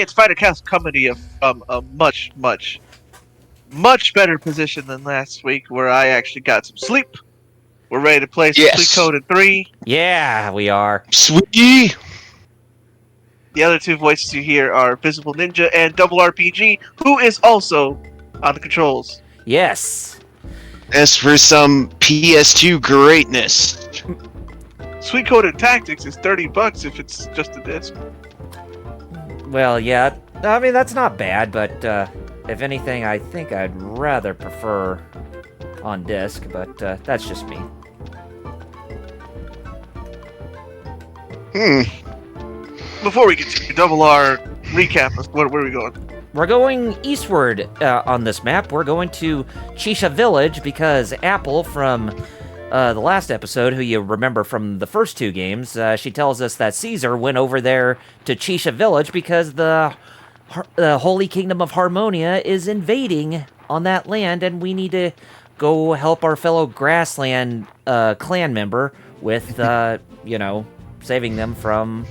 it's Fighter Cast Comedy of a much, much, much better position than last week, where I actually got some sleep. We're ready to play some Suikoden 3. Yeah, we are. Sweet. The other two voices you hear are Visible Ninja and Double RPG, who is also on the controls. Yes. As for some PS2 greatness. Suikoden Tactics is $30 if it's just a disc. Well, yeah. I mean, that's not bad, but if anything, I think I'd rather prefer on disc, but that's just me. Before we get to Double R recap, where are we going? We're going eastward on this map. We're going to Chisha Village because Apple from the last episode, who you remember from the first two games, she tells us that Caesar went over there to Chisha Village because the Holy Kingdom of Harmonia is invading on that land, and we need to go help our fellow Grassland clan member with, saving them from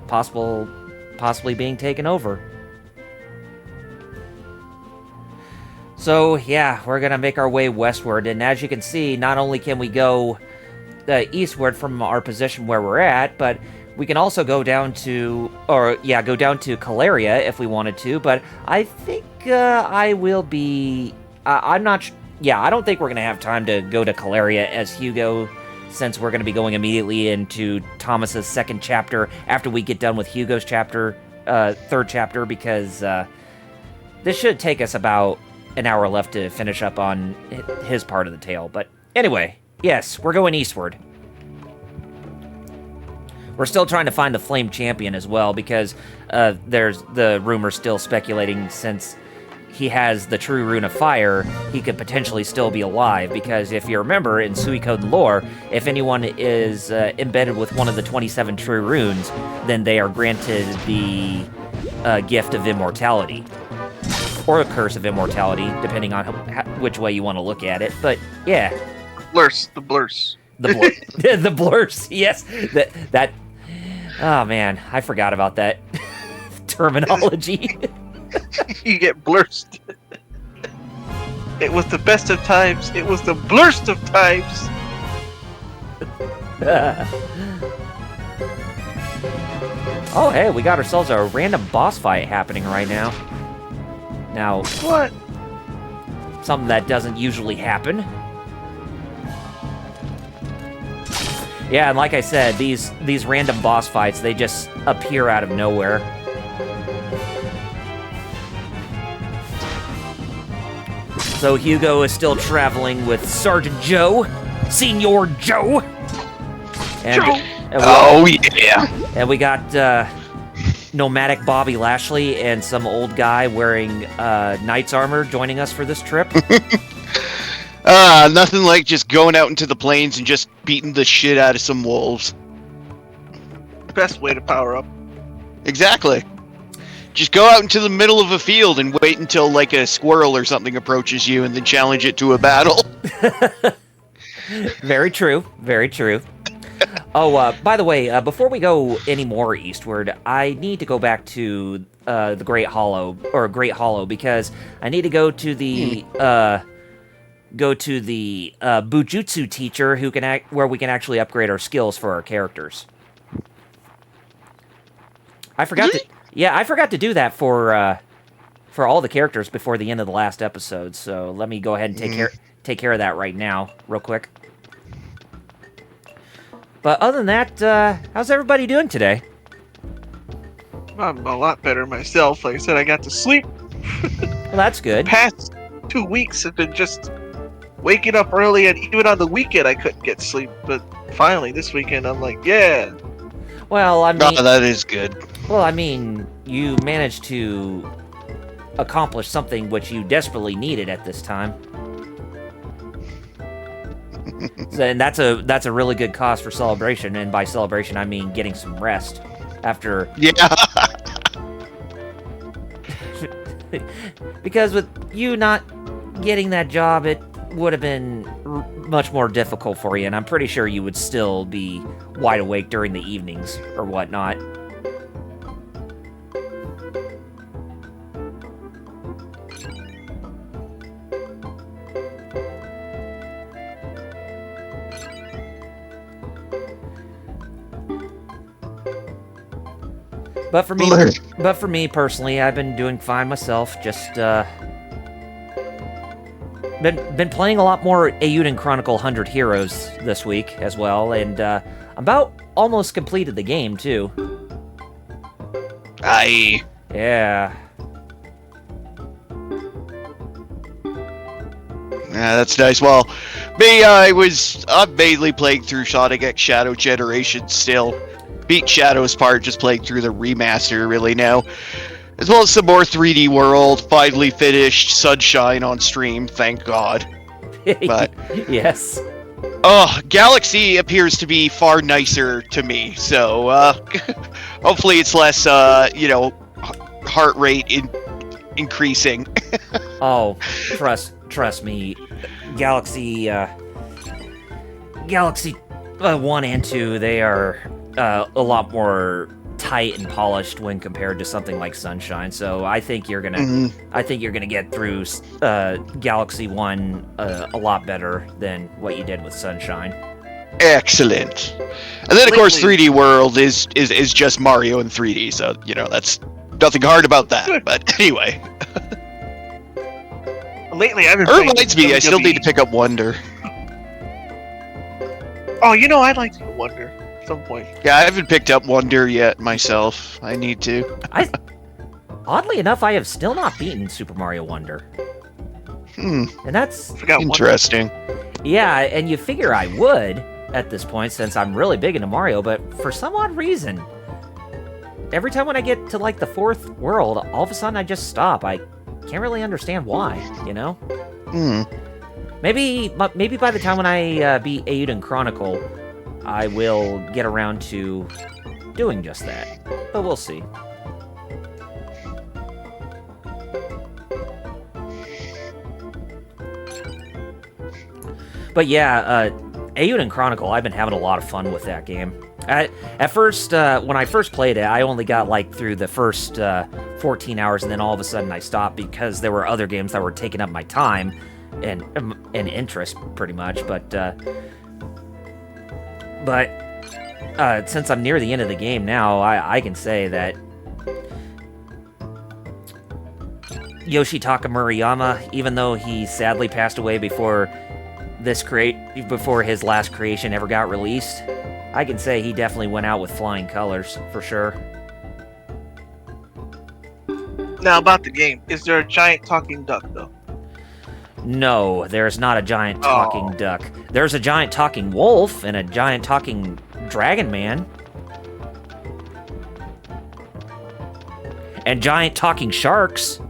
possibly being taken over. So, yeah, we're going to make our way westward, and as you can see, not only can we go eastward from our position where we're at, but we can also go down to Caleria if we wanted to, but I think I will be... I don't think we're going to have time to go to Caleria as Hugo, since we're going to be going immediately into Thomas's second chapter after we get done with Hugo's third chapter, because this should take us about an hour left to finish up on his part of the tale. But anyway, yes, we're going eastward. We're still trying to find the Flame Champion as well, because there's the rumor still speculating, since he has the true rune of fire, he could potentially still be alive, because if you remember in Suikoden lore, if anyone is embedded with one of the 27 true runes, then they are granted the gift of immortality. Or a curse of immortality, depending on which way you want to look at it. But, yeah. The blurs. The blurs, yes. That. Oh, man, I forgot about that terminology. You get blurst. It was the best of times. It was the blurst of times. Oh, hey, we got ourselves a random boss fight happening right now. Now, what? Something that doesn't usually happen. Yeah, and like I said, these random boss fights, they just appear out of nowhere. So Hugo is still traveling with Sergeant Joe, Senior Joe. And we got nomadic Bobby Lashley and some old guy wearing knight's armor joining us for this trip. Nothing like just going out into the plains and just beating the shit out of some wolves. Best way to power up. Exactly. Just go out into the middle of a field and wait until like a squirrel or something approaches you and then challenge it to a battle. Very true. Very true. Oh, by the way, before we go any more eastward, I need to go back to the Great Hollow, because I need to go to the Bujutsu teacher where we can actually upgrade our skills for our characters. I forgot to do that for all the characters before the end of the last episode. So let me go ahead and take care of that right now, real quick. But other than that, how's everybody doing today? I'm a lot better myself. Like I said, I got to sleep. Well, that's good. Past 2 weeks have been just waking up early, and even on the weekend I couldn't get sleep. But finally, this weekend, I'm like, yeah. Well, I mean... that is good. Well, I mean, you managed to accomplish something which you desperately needed at this time. And that's a really good cause for celebration, and by celebration I mean getting some rest after. Yeah. Because with you not getting that job, it would have been much more difficult for you, and I'm pretty sure you would still be wide awake during the evenings or whatnot. But for me personally, I've been doing fine myself. Just been playing a lot more Eiyuden Chronicle 100 Heroes this week as well, and I'm about almost completed the game too. Aye. Yeah. Yeah, that's nice. Well, me, I'm mainly playing through Sonic X Shadow Generation still. Beat Shadow's part, just playing through the remaster really now. As well as some more 3D World, finally finished Sunshine on stream, thank God. But yes. oh, Galaxy appears to be far nicer to me, so hopefully it's less, heart rate increasing. Oh, trust me, Galaxy 1 and 2, they are a lot more tight and polished when compared to something like Sunshine. So I think you're gonna get through Galaxy 1 a lot better than what you did with Sunshine. Excellent. And then of course 3D World is just Mario in 3D, so that's nothing hard about that. Good. But anyway. Lately, I've been. It reminds me, I still need to pick up Wonder. Oh, I'd like to get Wonder at some point. Yeah, I haven't picked up Wonder yet myself. I need to. Oddly enough, I have still not beaten Super Mario Wonder. And that's interesting. Yeah, and you figure I would at this point since I'm really big into Mario, but for some odd reason, every time when I get to like the 4th world, all of a sudden I just stop. I can't really understand why, Maybe by the time when I beat Eiyuden Chronicle, I will get around to doing just that. But we'll see. But yeah, Eiyuden Chronicle, I've been having a lot of fun with that game. At first, when I first played it, I only got through the first 14 hours, and then all of a sudden I stopped because there were other games that were taking up my time and interest, pretty much. But since I'm near the end of the game now, I can say that Yoshitaka Murayama, even though he sadly passed away before his last creation ever got released, I can say he definitely went out with flying colors, for sure. Now, about the game, is there a giant talking duck, though? No, there's not a giant talking duck. There's a giant talking wolf and a giant talking dragon man. And giant talking sharks.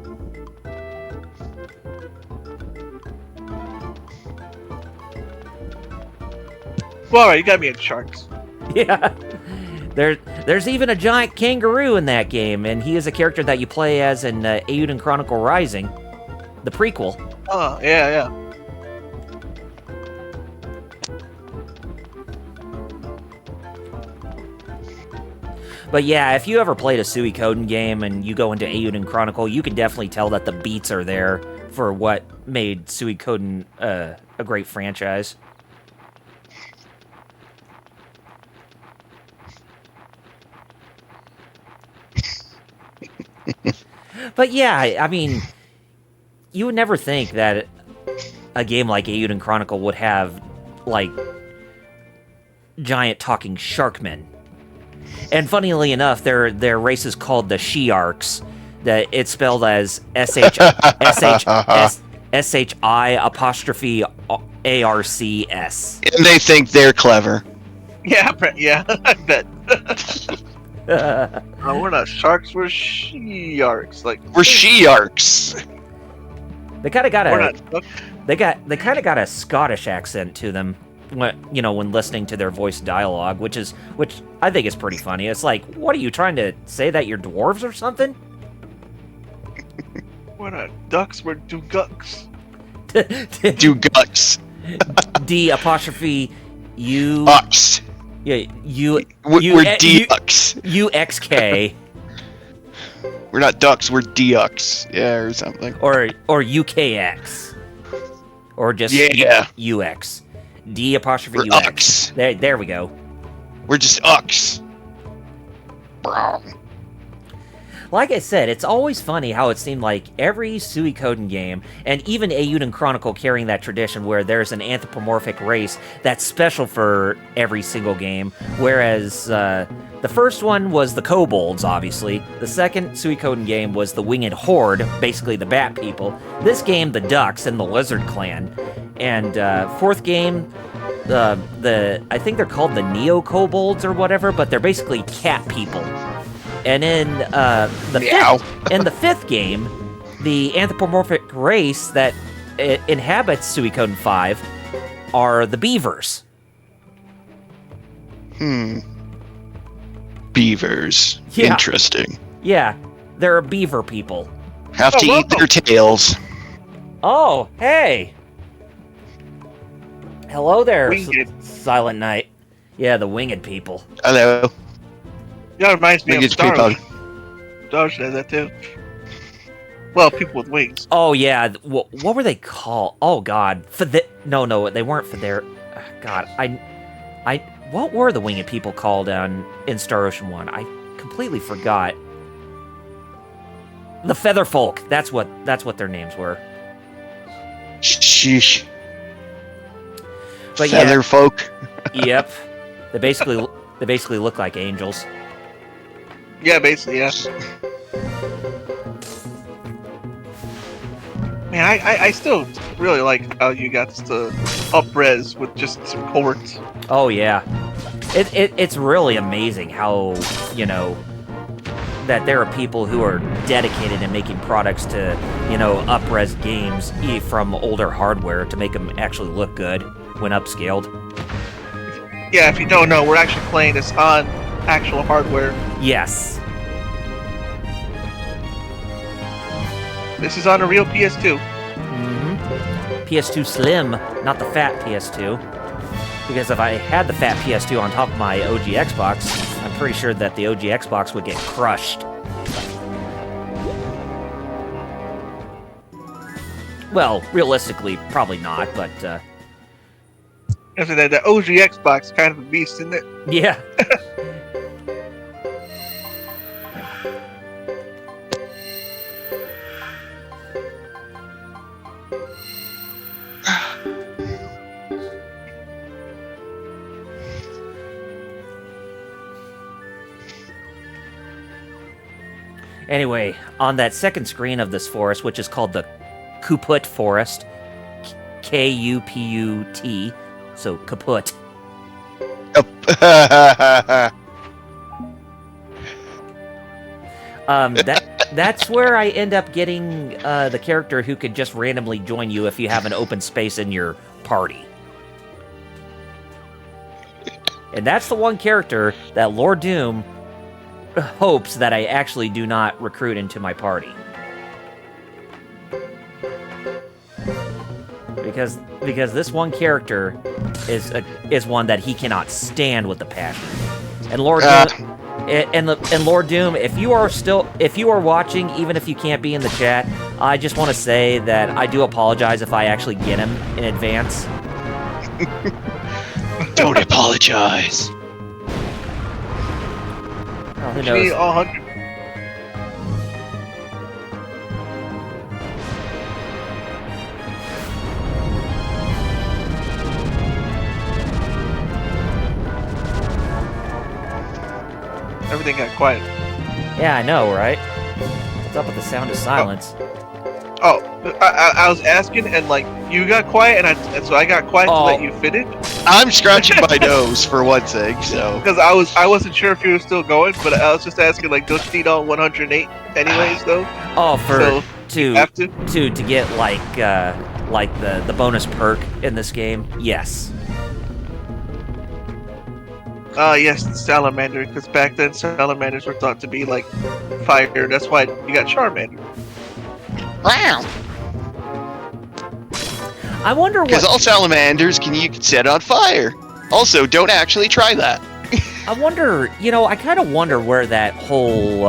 Well, alright, you got me at sharks. Yeah. There's even a giant kangaroo in that game, and he is a character that you play as in Eiyuden Chronicle Rising, the prequel. Oh, yeah. But yeah, if you ever played a Suikoden game and you go into Eiyuden Chronicle, you can definitely tell that the beats are there for what made Suikoden a great franchise. But yeah, I mean, you would never think that a game like Eiyuden Chronicle would have, giant talking sharkmen. And funnily enough, their race is called the Shiarks. That it's spelled as SHI''ARCS. And they think they're clever. Yeah, I bet. We're not sharks, we're she-arks. We're she-arks. They kind of got we're they kind of got a Scottish accent to them when listening to their voice dialogue, which I think is pretty funny. It's like, what are you trying to say, that you're dwarves or something? We're not ducks, we're dugucks. Dugucks. D'' U. Ucks. Yeah, we're D-ucks. UXK. We're not ducks, we're D-ucks. Yeah, or something. Or UKX. Or just UX. D'' We're UX. There we go. We're just ucks. Like I said, it's always funny how it seemed like every Suikoden game, and even Eiyuden Chronicle carrying that tradition where there's an anthropomorphic race that's special for every single game, whereas the first one was the kobolds, obviously. The second Suikoden game was the Winged Horde, basically the Bat People. This game, the Ducks and the Lizard Clan. And fourth game, I think they're called the Neo Kobolds or whatever, but they're basically cat people. And in the fifth game, the anthropomorphic race that inhabits Suikoden 5 are the beavers. Beavers. Yeah. Interesting. Yeah, they're beaver people. Have to eat their tails. Oh, hey! Hello there, Winged. Silent Knight. Yeah, the winged people. Hello. That reminds me of Winged Star people. Wars. Star Wars does that too. Well, people with wings. Oh yeah, what were they called? Oh god, no, they weren't for their. God, what were the winged people called in Star Ocean 1? I completely forgot. The Feather Folk. That's what their names were. Sheesh. But Feather folk. Yep. They basically look like angels. Yeah, basically, yeah. Man, I still really like how you got to up-res with just some chords. Oh yeah. It's really amazing how, that there are people who are dedicated in making products to, up-res games from older hardware to make them actually look good when upscaled. Yeah, if you don't know, we're actually playing this on actual hardware. Yes. This is on a real PS2. PS2 Slim, not the fat PS2. Because if I had the fat PS2 on top of my OG Xbox, I'm pretty sure that the OG Xbox would get crushed. Well, realistically, probably not, but, After that, the OG Xbox kind of a beast, isn't it? yeah. Anyway, on that second screen of this forest, which is called the Kuput Forest, Kuput, so Kaput. That's where I end up getting the character who could just randomly join you if you have an open space in your party. And that's the one character that Lord Doom hopes that I actually do not recruit into my party. Because this one character is one that he cannot stand with a passion. And Lord Doom, and Lord Doom, if you are watching, even if you can't be in the chat, I just want to say that I do apologize if I actually get him in advance. Don't apologize. Oh, who knows? All 100. Everything got quiet. Yeah, I know, right? What's up with the sound of silence? Oh, I was asking, and you got quiet, and so I got quiet to let you finish. I'm scratching my nose for one thing, so. Because I wasn't sure if you were still going, but I was just asking, don't you need all 108 anyways, though? Oh, to get the bonus perk in this game. Yes. Yes, the salamander. Because back then salamanders were thought to be fire. That's why you got Charmander. Wow. I wonder what. Because all salamanders can set on fire. Also, don't actually try that. I wonder. I kind of wonder where that whole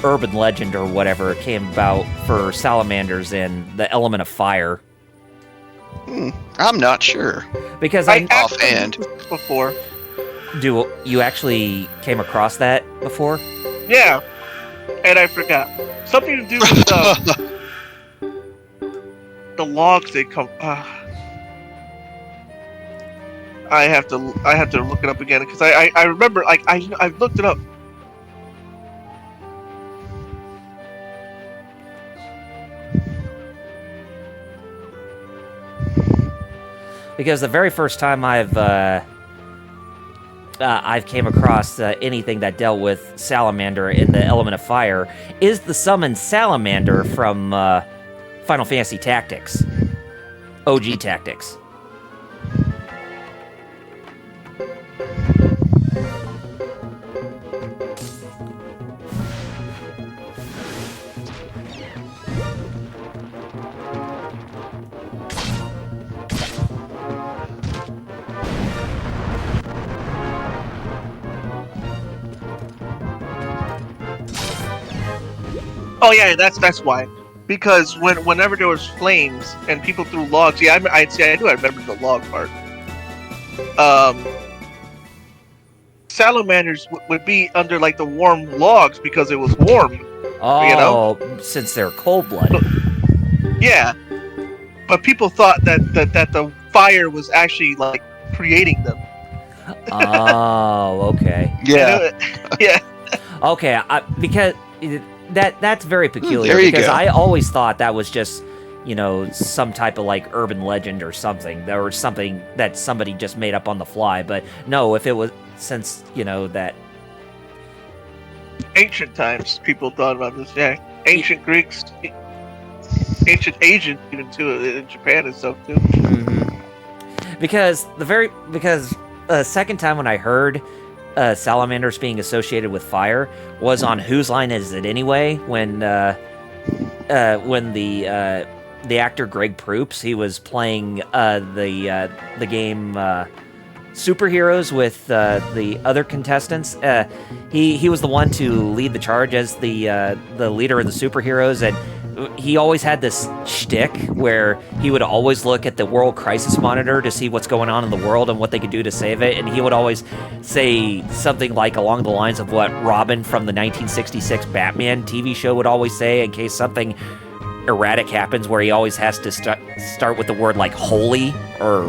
urban legend or whatever came about for salamanders and the element of fire. I'm not sure. Because I offhand before. Do you actually came across that before? Yeah. and I forgot something to do with the logs they come. I have to look it up again because I remember like I've looked it up. Because the very first time I've came across anything that dealt with Salamander in the element of fire is the summoned Salamander from Final Fantasy Tactics, OG Tactics. Oh yeah, that's why. Because whenever there was flames and people threw logs, yeah, I do. I remember the log part. Salamanders would be under like the warm logs because it was warm. Oh, since they're cold-blooded. Yeah, but people thought that the fire was actually like creating them. Oh, okay. Yeah. Yeah. Okay, because that's very peculiar. There you because go. I always thought that was just, some type of like urban legend or something. There was something that somebody just made up on the fly. But no, if it was since that Ancient times, people thought about this. Yeah, ancient Greeks, ancient Asian even too in Japan and stuff too. Mm-hmm. Because the second time when I heard salamanders being associated with fire was on Whose Line Is It Anyway? When the actor Greg Proops, he was playing the game Superheroes with the other contestants. He was the one to lead the charge as the leader of the superheroes, and he always had this shtick where he would always look at the World Crisis Monitor to see what's going on in the world and what they could do to save it, and he would always say something like along the lines of what Robin from the 1966 Batman TV show would always say in case something erratic happens, where he always has to start with the word like holy or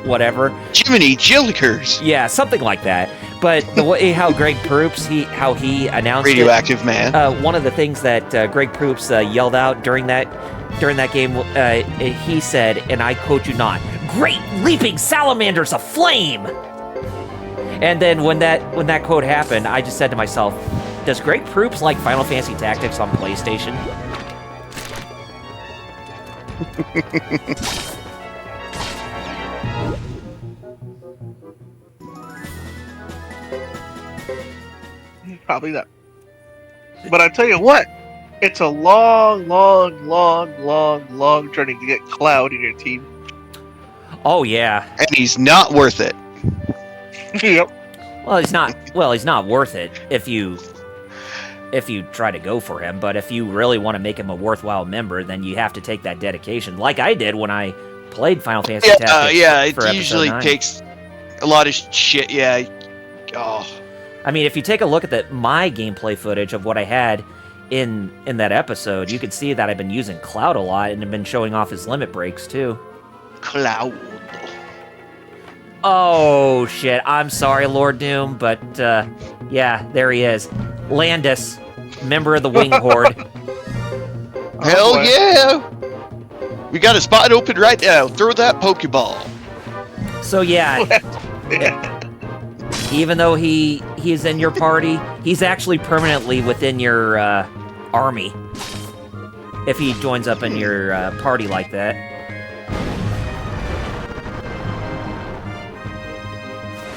whatever. Jiminy Jillikers. Yeah, something like that. But the way how Greg Proops, how he announced Radioactive Man. one of the things that Greg Proops yelled out during that game, he said, and I quote you not, "Great leaping salamanders aflame!" And then when that quote happened, I just said to myself, does Greg Proops like Final Fantasy Tactics on PlayStation? Probably not. But I tell you what, it's a long, long, long, long, long journey to get Cloud in your team. Oh yeah. And he's not worth it. Yep. Well, he's not worth it if you try to go for him, but if you really want to make him a worthwhile member, then you have to take that dedication, like I did when I played Final Fantasy Tactics. It usually takes a lot of shit. Yeah. Oh. I mean, if you take a look at my gameplay footage of what I had in that episode, you can see that I've been using Cloud a lot and have been showing off his limit breaks too. Cloud. Oh shit! I'm sorry, Lord Doom, but yeah, there he is, Landis, member of the Wing Horde. Hell yeah! We got a spot open right now. Throw that Pokeball. So yeah. Even though he's in your party, he's actually permanently within your army. If he joins up in your party like that.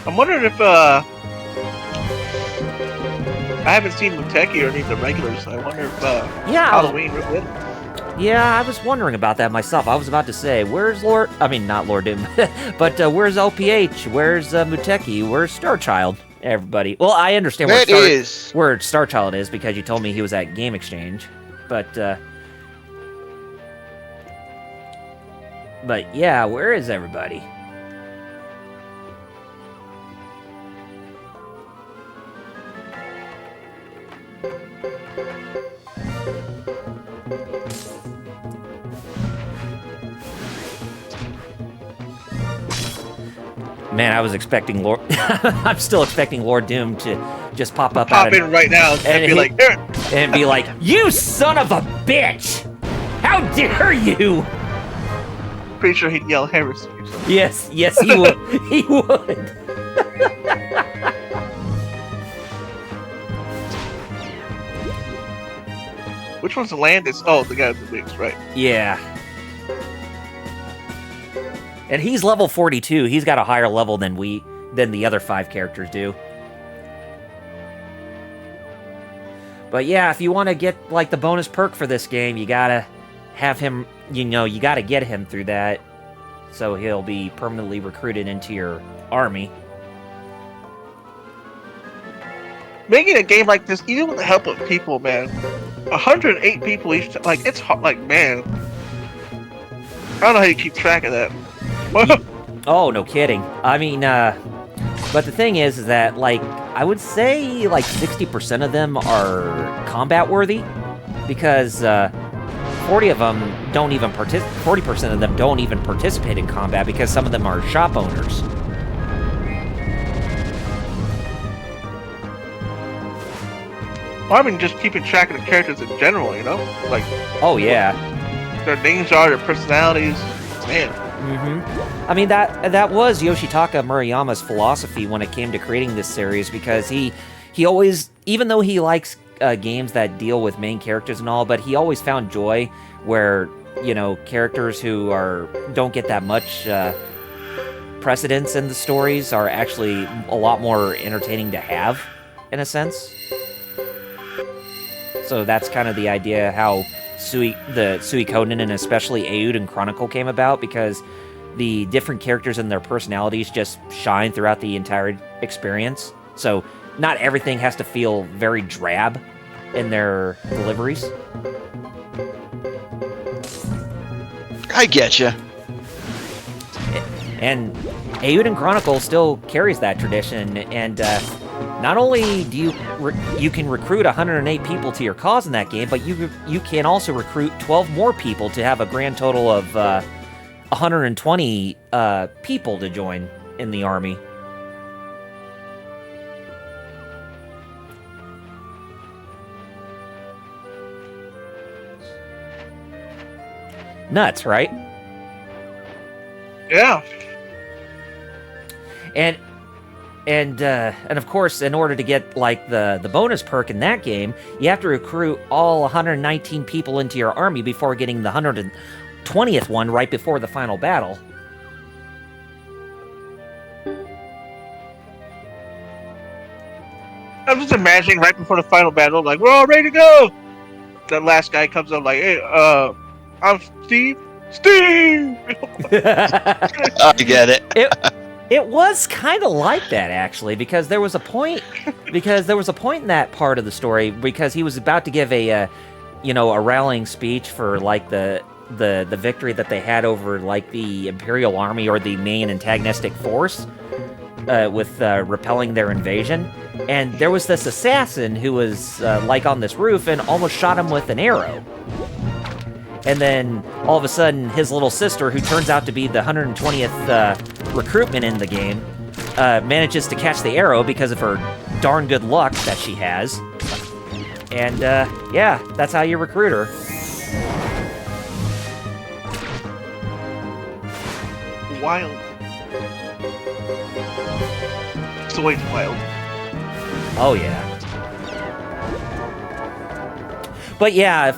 I'm wondering if I haven't seen Muteki or any of the regulars. I wonder if Halloween really. Yeah, I was wondering about that myself. I was about to say, where's not Lord Doom, but where's LPH? Where's Muteki? Where's Starchild? Everybody. Well, I understand where Starchild is because you told me he was at Game Exchange. But yeah, where is everybody? Man, I was expecting Lord. I'm still expecting Lord Doom to just pop up Pop in right now and be like, "Here." and be like, "You son of a bitch! How dare you!" Pretty sure he'd yell heresy. Yes, he would. He would. Which one's the Landis? Oh, the guy with the wings, right? Yeah. And he's level 42. He's got a higher level than the other 5 characters do. But yeah, if you want to get like the bonus perk for this game, you gotta have him. You gotta get him through that, so he'll be permanently recruited into your army. Making a game like this, even with the help of people, man. 108 people each. Like it's hard. Like man, I don't know how you keep track of that. Oh, no kidding. I mean, but the thing is that, like, I would say, like, 60% of them are combat worthy, because, 40 of them don't even 40% of them don't even participate in combat, because some of them are shop owners. Well, I mean, just keeping track of the characters in general, you know? Like, oh, yeah. Their names are, their personalities, man. I mean, that was Yoshitaka Murayama's philosophy when it came to creating this series, because he always, even though he likes games that deal with main characters and all, but he always found joy where, characters who don't get that much precedence in the stories are actually a lot more entertaining to have, in a sense. So that's kind of the idea how the Suikoden and especially Eiyuden Chronicle came about, because the different characters and their personalities just shine throughout the entire experience. So not everything has to feel very drab in their deliveries. I getcha. And Eiyuden Chronicle still carries that tradition, and not only do you can recruit 108 people to your cause in that game, but you can also recruit 12 more people to have a grand total of 120 people to join in the army. Nuts, right? Yeah. And of course, in order to get like the bonus perk in that game, you have to recruit all 119 people into your army before getting the 120th one right before the final battle. I'm just imagining right before the final battle, like, we're all ready to go! That last guy comes up like, hey, I'm Steve. Steve! I get it. It was kind of like that, actually, because there was a point in that part of the story, because he was about to give a rallying speech for like the victory that they had over like the Imperial Army, or the main antagonistic force, with repelling their invasion. And there was this assassin who was like on this roof and almost shot him with an arrow. And then all of a sudden, his little sister, who turns out to be the 120th recruitment in the game, manages to catch the arrow because of her darn good luck that she has. And yeah, that's how you recruit her. Wild. It's always wild. Oh yeah. But yeah,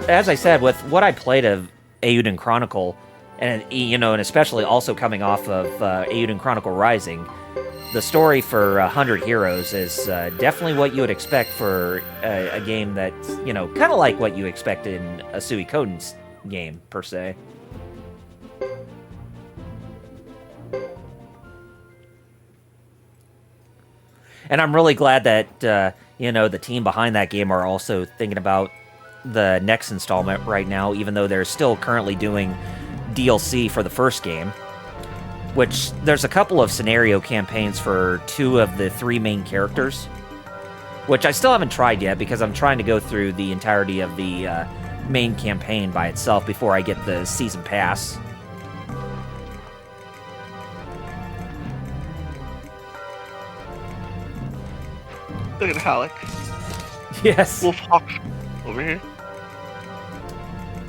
as I said, with what I played of Eiyuden Chronicle, and and especially also coming off of Eiyuden Chronicle Rising, the story for 100 Heroes is definitely what you would expect for a game that's kind of like what you expect in a Suikoden game per se. And I'm really glad that the team behind that game are also thinking about the next installment right now, even though they're still currently doing DLC for the first game, which there's a couple of scenario campaigns for 2 of the 3 main characters. which I still haven't tried yet because I'm trying to go through the entirety of the main campaign by itself before I get the season pass. Look at Halleck. Yes. Wolfhawk over here.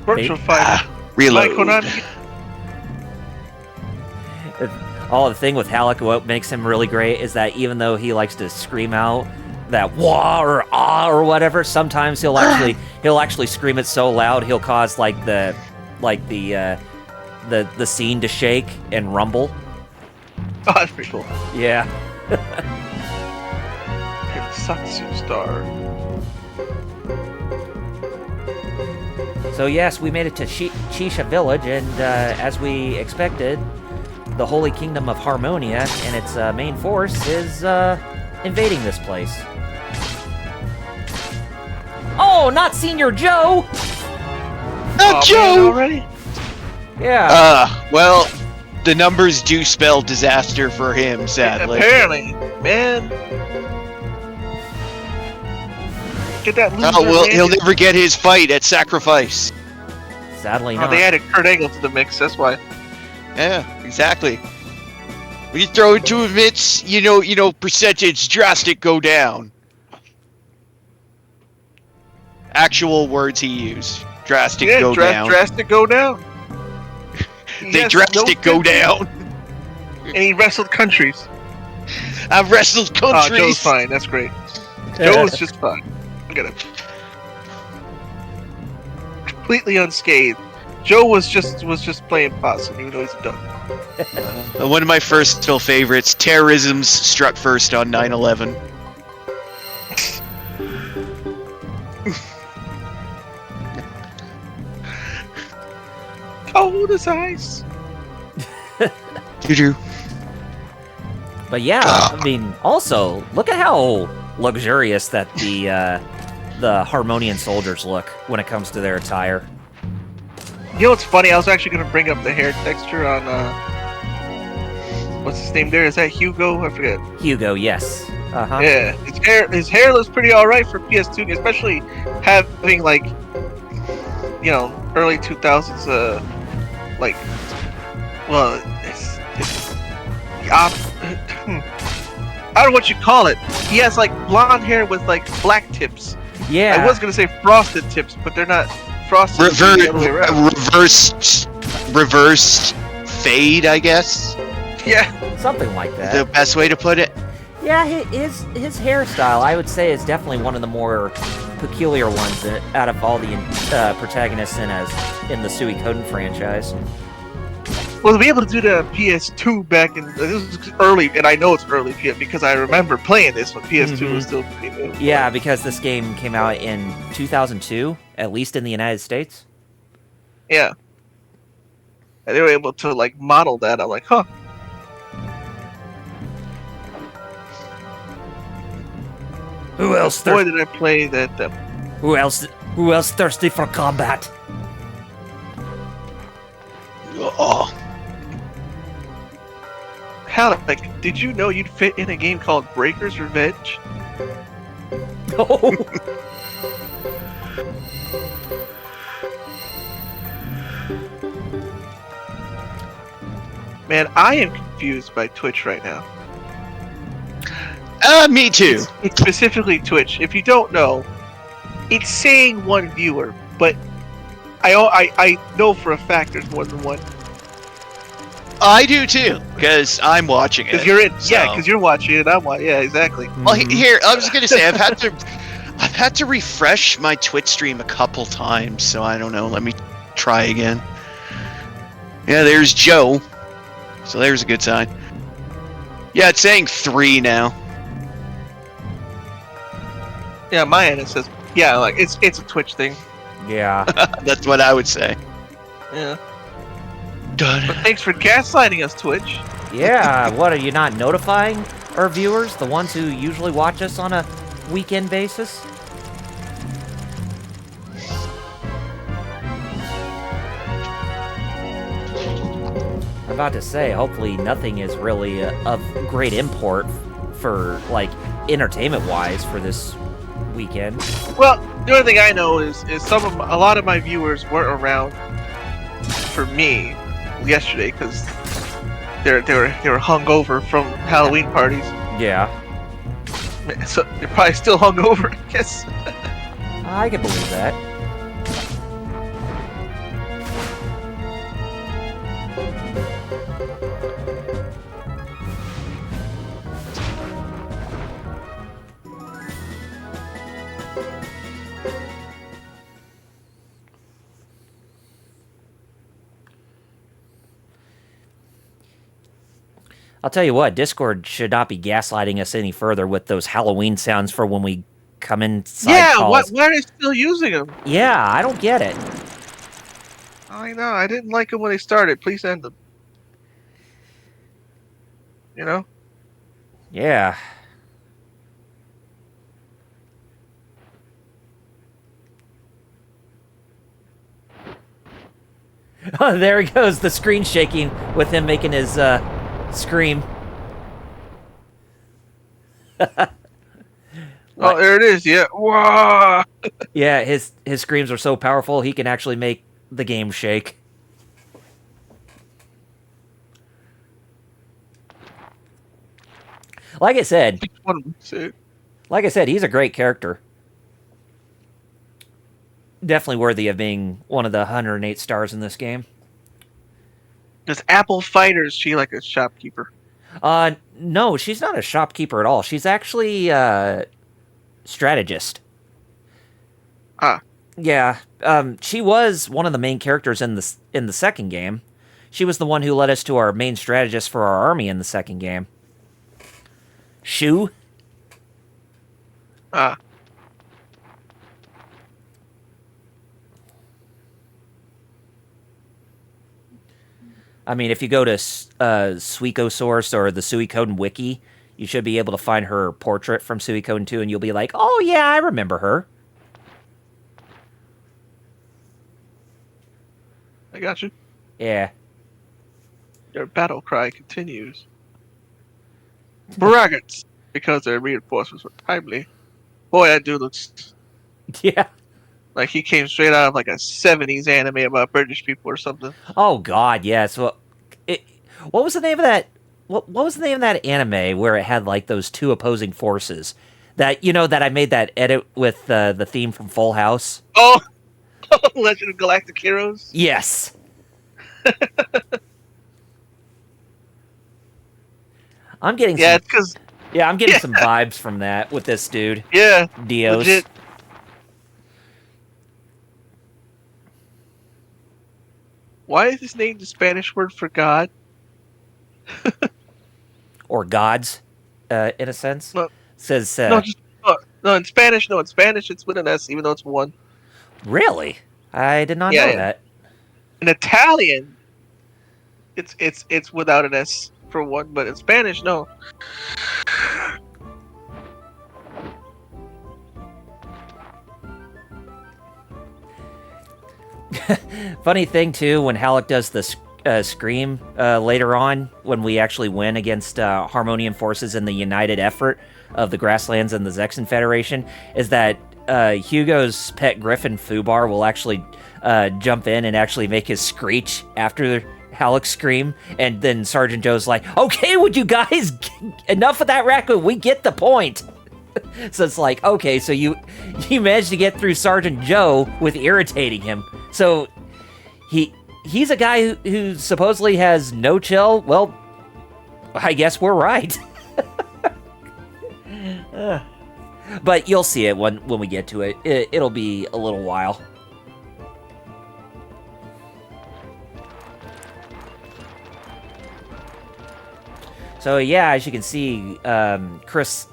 Virtual fighter. Reload. Like Konami. All the thing with Halleck, what makes him really great is that even though he likes to scream out that wah or ah or whatever, sometimes he'll actually scream it so loud he'll cause the scene to shake and rumble. Oh, that's pretty cool. Yeah. Satsu Star. So yes, we made it to Chisha Village, and as we expected, the Holy Kingdom of Harmonia and its main force is invading this place. Oh, not Senior Joe! Not Joe! Man, already? Yeah. Well, the numbers do spell disaster for him, sadly. Apparently, man. Get that loser. Oh, well, he'll never get his fight at Sacrifice. Sadly Oh, not. they added Kurt Angle to the mix, that's why. Yeah, exactly. When you throw it to him, it's, percentage drastic go down. Actual words he used. Drastic go down. Drastic go down. They drastic go down. And he wrestled countries. I've wrestled countries. Oh, Joe's fine. That's great. Joe's just fine. Look at him. Completely unscathed. Joe was just playing possum, even though he's a duck. One of my first still favorites, terrorism struck first on 9/11. Cold as ice. Doo-doo. But yeah, I mean, also, look at how luxurious that the Harmonian soldiers look when it comes to their attire. You know what's funny? I was actually going to bring up the hair texture on, what's his name there? Is that Hugo? I forget. Hugo, yes. Uh-huh. Yeah, his hair looks pretty alright for PS2, especially having, early 2000s, I don't know what you call it. He has, blonde hair with, black tips. Yeah. I was going to say frosted tips, but they're not frosted. The other way around. Reversed fade, I guess. Yeah. Something like that. The best way to put it. Yeah, his hairstyle, I would say, is definitely one of the more peculiar ones out of all the protagonists in the Suikoden franchise. Well, to be able to do the PS2 back in this was early, and I know it's early because I remember playing this when PS2 was still pretty new. Yeah, because this game came out in 2002, at least in the United States. Yeah. And they were able to model that. I'm like, huh. Who else? Boy, did I play that. Who else thirsty for combat? Oh. Halleck, did you know you'd fit in a game called Breaker's Revenge? Oh. Man, I am confused by Twitch right now. Me too. It's specifically Twitch. If you don't know, it's saying one viewer, but I know for a fact there's more than one. I do too, because I'm watching it. Because you're in, so. yeah, because you're watching it. I'm watching. Yeah, exactly. Well, here I was gonna say I've had to refresh my Twitch stream a couple times, so I don't know. Let me try again. Yeah, there's Joe. So there's a good sign. Yeah, it's saying 3 now. Yeah, my end it says it's a Twitch thing. Yeah. That's what I would say. Yeah. Done. But thanks for gaslighting us, Twitch. Yeah, what, are you not notifying our viewers, the ones who usually watch us on a weekend basis? I'm about to say, hopefully nothing is really of great import for, entertainment-wise for this weekend. Well, the only thing I know is a lot of my viewers weren't around for me yesterday because they were hungover from Halloween parties. Yeah, So they're probably still hungover, I guess. I can believe that. I'll tell you what, Discord should not be gaslighting us any further with those Halloween sounds for when we come inside Yeah, calls. why are they still using them? Yeah, I don't get it. I know, I didn't like them when they started. Please end them. You know? Yeah. Oh, there he goes, the screen shaking with him making his scream. Oh, there it is. Yeah. Wow. Yeah, his screams are so powerful he can actually make the game shake. Like I said, he's a great character. Definitely worthy of being one of the 108 stars in this game. Does Apple Fight or is she like a shopkeeper? No, she's not a shopkeeper at all. She's actually a strategist. Ah. Yeah, she was one of the main characters in the second game. She was the one who led us to our main strategist for our army in the second game. Shu. Ah. I mean, if you go to Suiko Source or the Suikoden Wiki, you should be able to find her portrait from Suikoden 2, and you'll be like, oh yeah, I remember her. I got you. Yeah. Their battle cry continues. Braggart! Because their reinforcements were timely. Boy, that dude looks Yeah. like he came straight out of like a 70s anime about British people or something. Oh god, yeah. So, what was the name of that? What was the name of that anime where it had like those two opposing forces? That that I made that edit with the theme from Full House. Oh, Legend of Galactic Heroes. Yes. I'm getting it's because I'm getting some vibes from that with this dude. Yeah, Dios. legit. Why is his name the Spanish word for God? Or gods, in a sense. No. Says no, in Spanish. No, in Spanish it's with an S, even though it's one. Really? I did not know that. In Italian, it's without an S for one, but in Spanish, no. Funny thing too, when Halleck does the scream later on, when we actually win against Harmonian forces in the united effort of the Grasslands and the Zexan Federation, is that Hugo's pet griffin Fubar will actually jump in and actually make his screech after Halleck's scream, and then Sergeant Joe's like, okay, would you guys, enough of that raccoon, we get the point. So it's like, okay, so you managed to get through Sergeant Joe with irritating him. So he's a guy who supposedly has no chill. Well, I guess we're right. But you'll see it when we get to it. It'll be a little while. So yeah, as you can see, Chris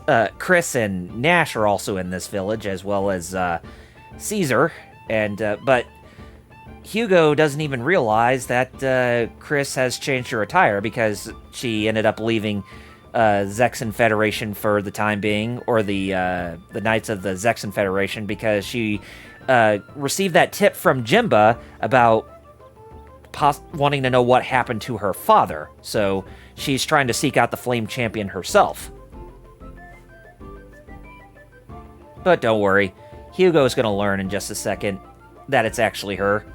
and Nash are also in this village, as well as Caesar. And but Hugo doesn't even realize that Chris has changed her attire because she ended up leaving Zexan Federation for the time being, or the Knights of the Zexan Federation, because she received that tip from Jimba about wanting to know what happened to her father. So she's trying to seek out the Flame Champion herself. But don't worry, Hugo's gonna learn in just a second that it's actually her.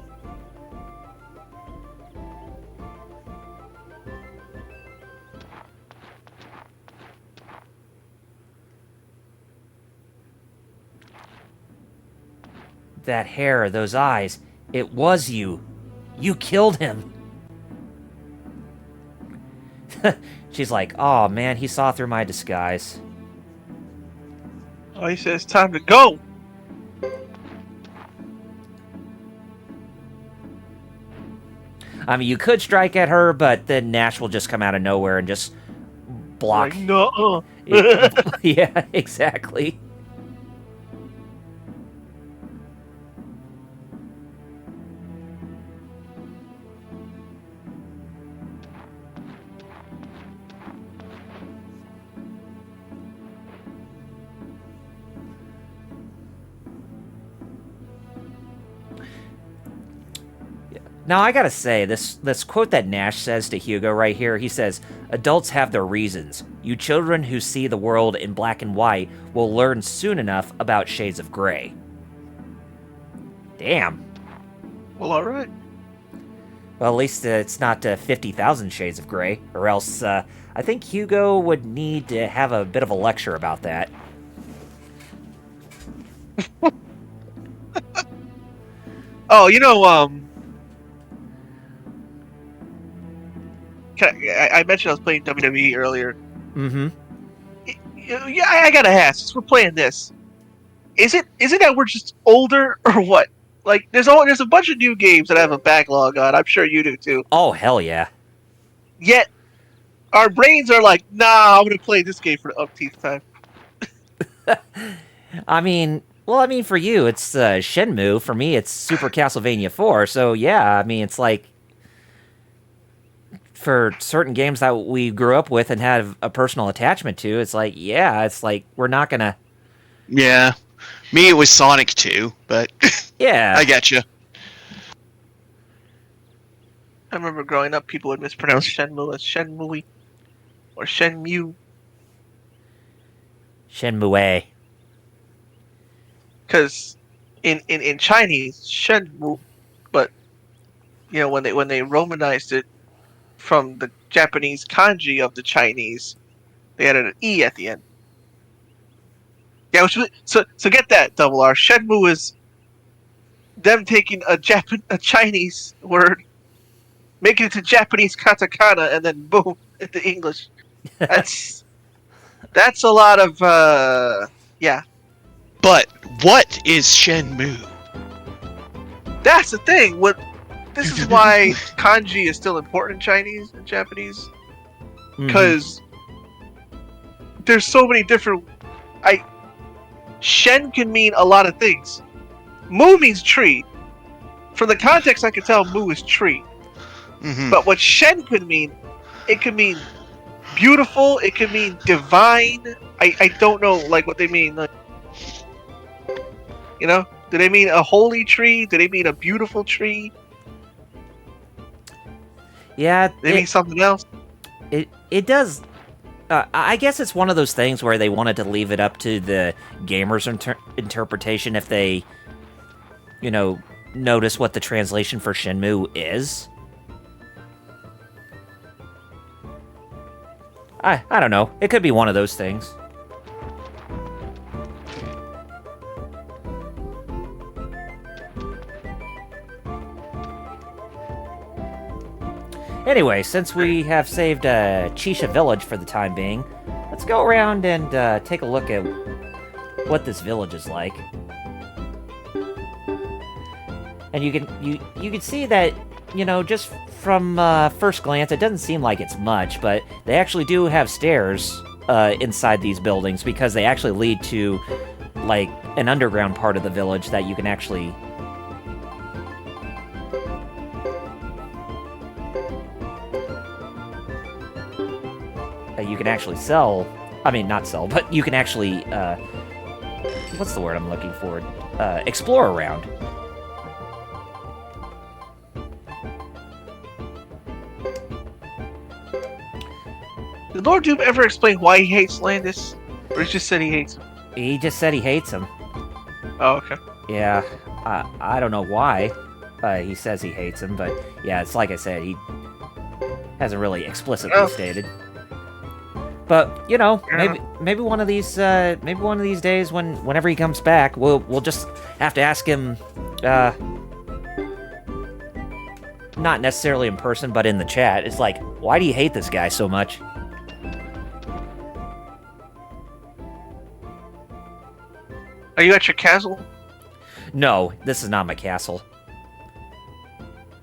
That hair, those eyes, it was you. You killed him. She's like, oh man, he saw through my disguise. Oh, he says time to go. I mean, you could strike at her, but then Nash will just come out of nowhere and just block. Like, no. Yeah, exactly. Now, I gotta say, this quote that Nash says to Hugo right here, he says, adults have their reasons. You children who see the world in black and white will learn soon enough about shades of gray. Damn. Well, alright. Well, at least it's not 50,000 shades of gray, or else I think Hugo would need to have a bit of a lecture about that. Oh, you know, I mentioned I was playing WWE earlier. Mm-hmm. Yeah, I gotta ask, since we're playing this, is it that we're just older or what? Like, there's a bunch of new games that I have a backlog on. I'm sure you do too. Oh, hell yeah. Yet, our brains are like, nah, I'm gonna play this game for the umpteenth time. I mean, for you, it's Shenmue. For me, it's Super Castlevania 4. So, yeah, I mean, it's like, for certain games that we grew up with and had a personal attachment to, it's like, yeah, it's like, we're not gonna... Yeah. Me, it was Sonic 2, but Yeah. I get you. I remember growing up, people would mispronounce Shenmue as Shenmue or Shenmue. Shenmue. Because in Chinese, Shenmue, but you know when they Romanized it from the Japanese kanji of the Chinese, they added an E at the end. Yeah, so get that, Double R. Shenmue is them taking a Chinese word, making it to Japanese katakana, and then boom, into English. That's a lot of yeah. But what is Shenmue? That's the thing. This is why kanji is still important in Chinese and Japanese, because there's so many different. Shen can mean a lot of things. Mu means tree. From the context, I can tell Mu is tree. Mm-hmm. But what Shen could mean, it could mean beautiful. It could mean divine. I don't know like what they mean. Like, you know, do they mean a holy tree? Do they mean a beautiful tree? Yeah, They mean something else. It does. I guess it's one of those things where they wanted to leave it up to the gamer's interpretation if they, you know, notice what the translation for Shenmue is. I don't know. It could be one of those things. Anyway, since we have saved Chisha Village for the time being, let's go around and take a look at what this village is like. And you can see that, you know, just from first glance, it doesn't seem like it's much, but they actually do have stairs inside these buildings because they actually lead to, like, an underground part of the village that you can actually... you can actually sell... I mean, not sell, but you can actually, what's the word I'm looking for? Explore around. Did Lord Doom ever explain why he hates Landis? Or he just said he hates him? He just said he hates him. Oh, okay. Yeah, I don't know why. He says he hates him, but yeah, it's like I said, he hasn't really explicitly Oh. stated. But you know, Yeah. maybe one of these days whenever he comes back, we'll just have to ask him, not necessarily in person, but in the chat. It's like, why do you hate this guy so much? Are you at your castle? No, this is not my castle.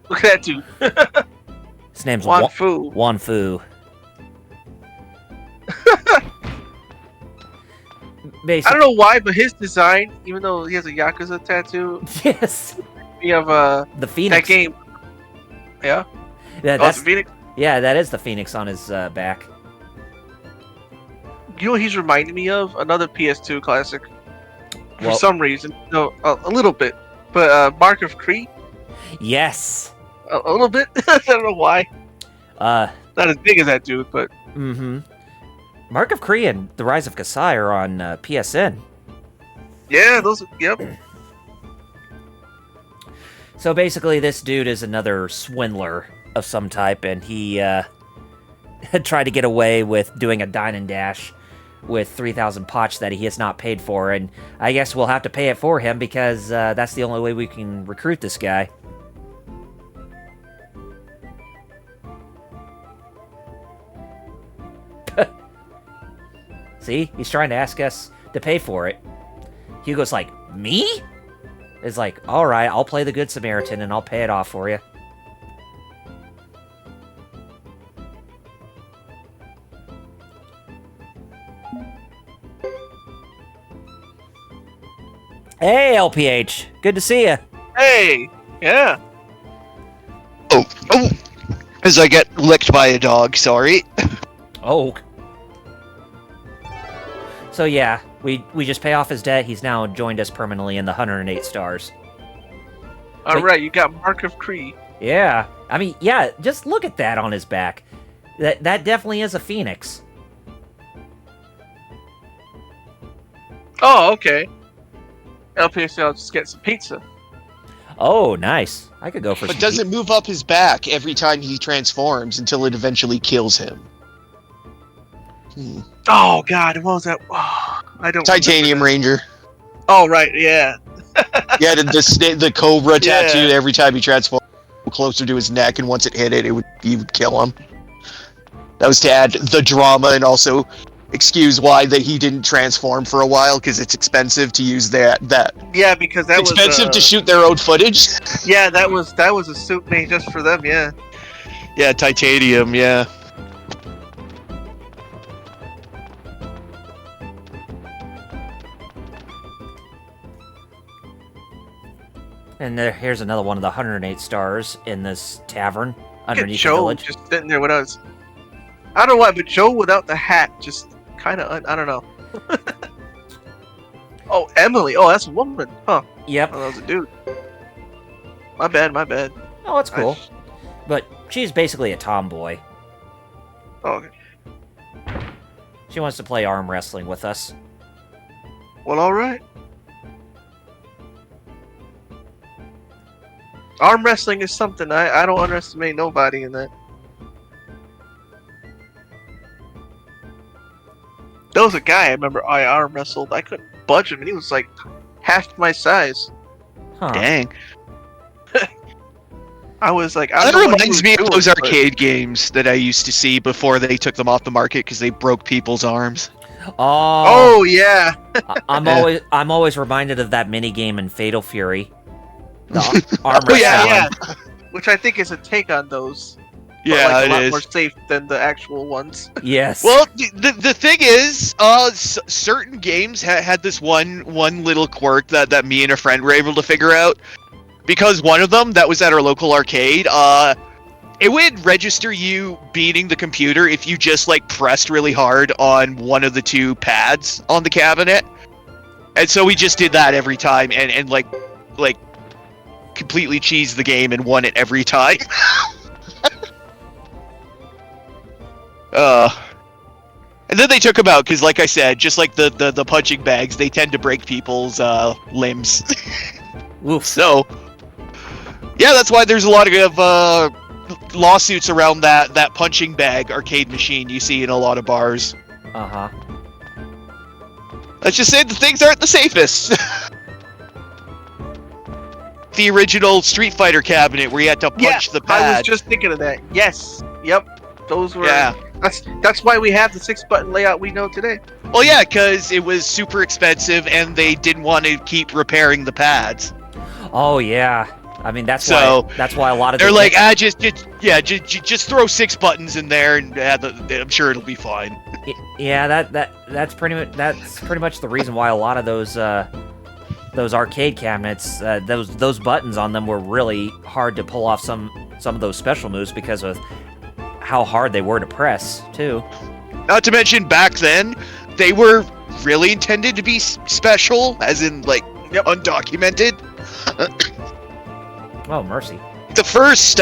Look at that dude. His name's Wan Fu. Wan Fu. I don't know why, but his design, even though he has a Yakuza tattoo, Yes. we have The Phoenix. that game. Yeah. Yeah, Oh, it's that's Phoenix. yeah, that is the Phoenix on his back. You know what he's reminding me of? Another PS2 classic. For Well- some reason. No, a little bit. But Mark of Cree? Yes. A little bit. I don't know why. Uh. Not as big as that dude, but Mm-hmm. Mark of Cree and The Rise of Kasai are on PSN. yeah, those. Yep. So basically, this dude is another swindler of some type, and he tried to get away with doing a dine and dash with 3,000 potch that he has not paid for, and I guess we'll have to pay it for him because that's the only way we can recruit this guy. See? He's trying to ask us to pay for it. Hugo's like, me? It's like, alright, I'll play the Good Samaritan and I'll pay it off for you. Hey, LPH. Good to see you. Hey. Yeah. Oh, as I get licked by a dog. Sorry. Oh. So yeah, we just pay off his debt. He's now joined us permanently in the 108 stars. All right. You got Mark of Cree. Yeah. I mean, yeah, just look at that on his back. That definitely is a phoenix. Oh, okay. LPS, I'll just get some pizza. Oh, nice. I could go for But some does it move up his back every time he transforms until it eventually kills him? Oh God, what was that? Oh, I don't. Titanium remember. Ranger. Oh right, yeah. Yeah, the cobra Yeah. tattoo every time he transformed closer to his neck, and once it hit it, he would kill him. That was to add the drama and also excuse why that he didn't transform for a while because it's expensive to use that. Yeah, because that It's was expensive to shoot their own footage. Yeah, that was a suit made just for them. Yeah. Yeah, titanium. Yeah. And here's another one of the 108 stars in this tavern Look at underneath the Joe village. just sitting there with us. I don't know why, but Joe without the hat just kind of I don't know. Oh, Emily. Oh, that's a woman. Huh. Yep. Oh, that was a dude. My bad. My bad. Oh, that's cool. I- But she's basically a tomboy. Oh, okay. She wants to play arm wrestling with us. Well, all right. Arm wrestling is something I don't underestimate nobody in that. There was a guy I remember I arm wrestled. I couldn't budge him, and he was like half my size. Huh. Dang. I was like, I That don't know what he reminds was me of doing, those but- arcade games that I used to see before they took them off the market because they broke people's arms. Oh, Oh yeah. I'm always reminded of that mini game in Fatal Fury. The arm Oh, wrestling. yeah, Yeah. Which I think is a take on those. But, Yeah, like, it a lot is. more safe than the actual ones. Yes. Well, the thing is, certain games had this one little quirk that me and a friend were able to figure out. Because one of them that was at our local arcade, it would register you beating the computer if you just like pressed really hard on one of the two pads on the cabinet. And so we just did that every time and like completely cheesed the game and won it every time. And then they took them out because, like I said, just like the punching bags, they tend to break people's limbs. Oof. So, yeah, that's why there's a lot of lawsuits around that punching bag arcade machine you see in a lot of bars. Uh-huh. Let's just say the things aren't the safest. The original Street Fighter cabinet where you had to punch the pad. I was just thinking of that. Yes. Yep. Those were. Yeah. That's why we have the 6-button layout we know today. Well, yeah, because it was super expensive and they didn't want to keep repairing the pads. Oh yeah. I mean that's So, why a lot of They're like, just throw 6 buttons in there and I'm sure it'll be fine. Yeah, that's pretty much the reason why a lot of those arcade cabinets, those buttons on them were really hard to pull off some of those special moves because of how hard they were to press too. Not to mention back then, they were really intended to be special, as in like undocumented. Oh mercy! The first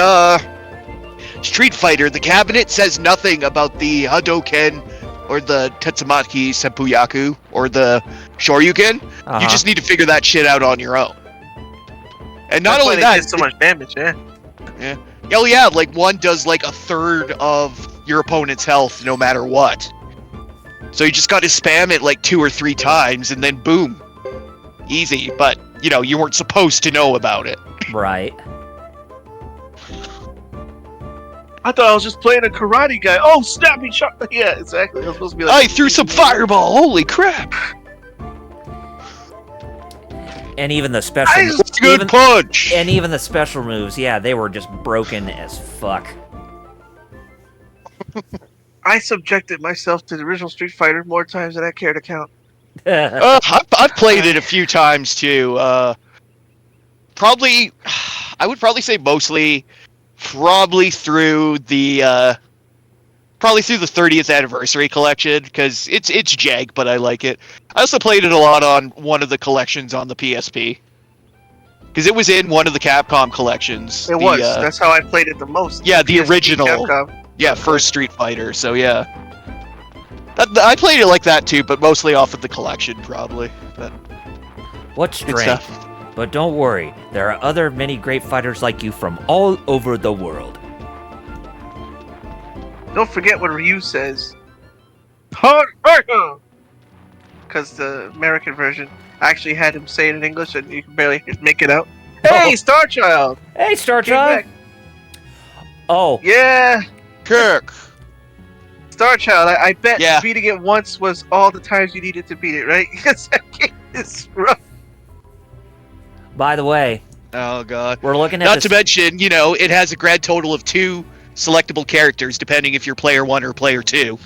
Street Fighter, the cabinet says nothing about the Hadoken or the Tetsumaki Senpuyaku or the Shoryuken. Uh-huh. You just need to figure that shit out on your own. And not That's only why that, they did so much damage. Yeah. Oh yeah, like one does like a third of your opponent's health no matter what. So you just got to spam it like 2 or 3 times and then boom. Easy, but you weren't supposed to know about it. Right. I thought I was just playing a karate guy. Oh, snap! He shot. Yeah, exactly. I was supposed to be like. I threw some fireball. Holy crap! And even the special Good punch. And even the special moves, yeah, they were just broken as fuck. I subjected myself to the original Street Fighter more times than I care to count. I've played it a few times too. I would probably say mostly, probably through the 30th anniversary collection because it's jank, but I like it. I also played it a lot on one of the collections on the PSP because it was in one of the Capcom collections. It was. That's how I played it the most. Yeah, the PSP original. Capcom. Yeah, first Street Fighter. So yeah, I played it like that too, but mostly off of the collection, probably. But What's strange? But don't worry, there are other many great fighters like you from all over the world. Don't forget what Ryu says. Because the American version actually had him say it in English and you can barely make it out. Hey, Star Child! Hey, Star Came Child! back. Oh, Yeah, Kirk. Star Child. I bet Yeah. beating it once was all the times you needed to beat it, right? Because that game is rough. by the way, Oh god. we're looking at Not this. to mention, it has a grand total of 2 selectable characters, depending if you're player 1 or player 2.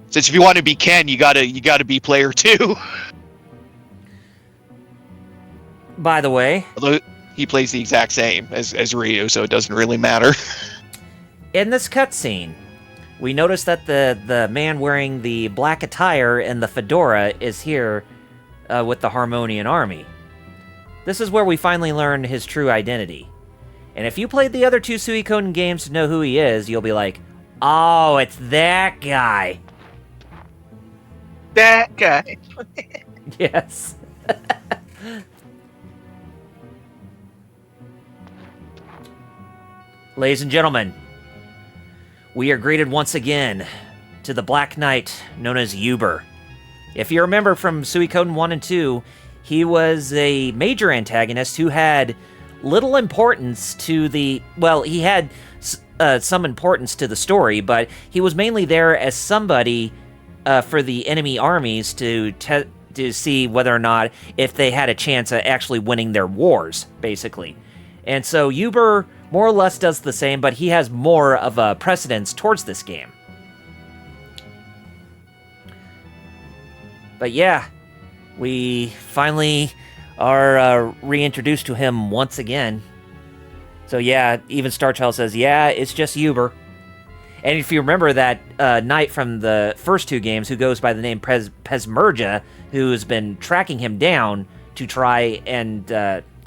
Since if you want to be Ken, you gotta be player 2. By the way, Although he plays the exact same as Ryu, so it doesn't really matter. in this cutscene, we notice that the man wearing the black attire and the fedora is here with the Harmonian Army. This is where we finally learn his true identity. And if you played the other 2 Suikoden games to know who he is, you'll be like, oh, it's that guy. That guy. Yes. Ladies and gentlemen, we are greeted once again to the Black Knight known as Uber. If you remember from Suikoden 1 and 2, he was a major antagonist who had little importance to the... Well, he had some importance to the story, but he was mainly there as somebody for the enemy armies to see whether or not if they had a chance at actually winning their wars, basically. And so Uber more or less does the same, but he has more of a precedence towards this game. But yeah, we finally are reintroduced to him once again. So yeah, even Starchild says, yeah, it's just Uber. And if you remember that knight from the first 2 games who goes by the name Pesmerga, who's been tracking him down to try and,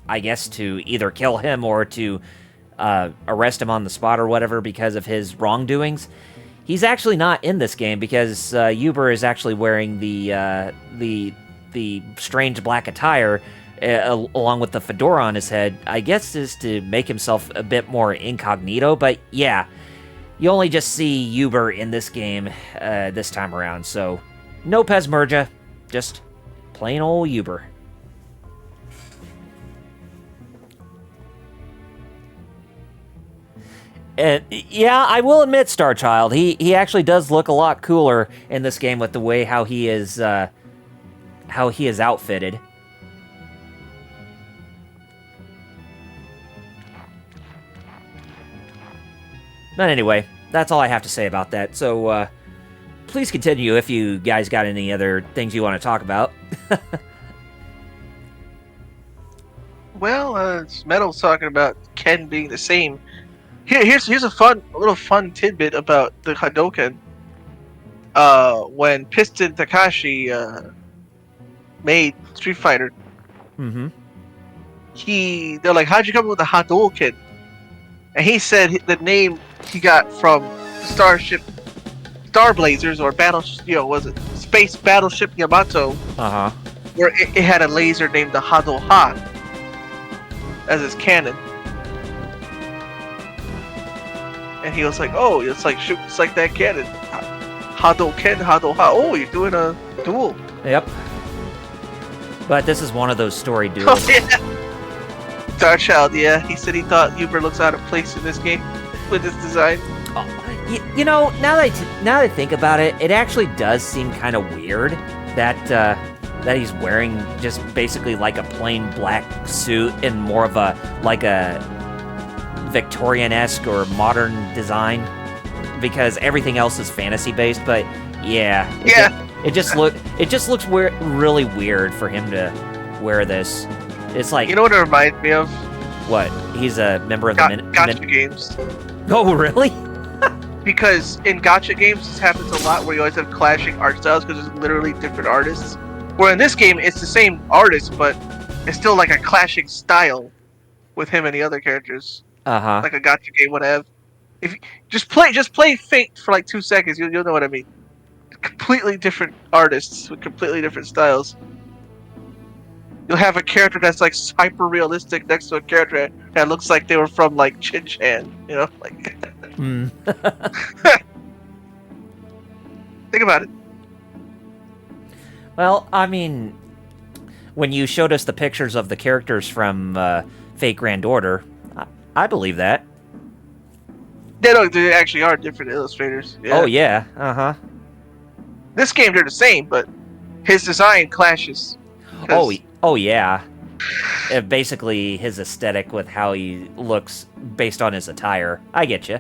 I guess, to either kill him or to arrest him on the spot or whatever because of his wrongdoings, He's actually not in this game because Uber is actually wearing the strange black attire along with the fedora on his head. I guess is to make himself a bit more incognito, but yeah, you only just see Uber in this game this time around, so no Pesmerga, just plain old Uber. And yeah, I will admit, Starchild, he actually does look a lot cooler in this game with the way how he is outfitted. But anyway, that's all I have to say about that. So please continue if you guys got any other things you want to talk about. Well, Metal's talking about Ken being the same. Here's a little fun tidbit about the Hadouken. When Piston Takashi made Street Fighter, Mm-hmm. they're like, "How'd you come up with the Hadouken?" And he said the name he got from Starship Star Blazers or was it Space Battleship Yamato, Uh-huh. where it had a laser named the Hadoha as its cannon. And he was like, "Oh, it's like that cannon, Hadouken, Hadoha. Oh, you're doing a duel." Yep. But this is one of those story Oh duels. yeah. Starchild, yeah, he said he thought Uber looks out of place in this game with his design. You know, now that I think about it, it actually does seem kind of weird that he's wearing just basically like a plain black suit and more of a Victorian-esque or modern design, because everything else is fantasy-based. But yeah, it just looks really weird for him to wear this. It's like, You know what it reminds me of? what? He's a member of the Gotcha games. Oh, really? Because in gotcha games, this happens a lot where you always have clashing art styles because there's literally different artists. Where in this game, it's the same artist, but it's still like a clashing style with him and the other characters. Uh-huh. Like a gotcha game would have. If you, just play Fate for like 2 seconds, you'll know what I mean. Completely different artists with completely different styles. You'll have a character that's like hyper realistic next to a character that looks like they were from like Chin Chan, like. Think about it. Well, I mean, when you showed us the pictures of the characters from Fate Grand Order, I believe that. They actually are different illustrators. Yeah. Oh, yeah. Uh-huh. This game, they're the same, but his design clashes. Oh, yeah. Basically, his aesthetic with how he looks based on his attire. I get you.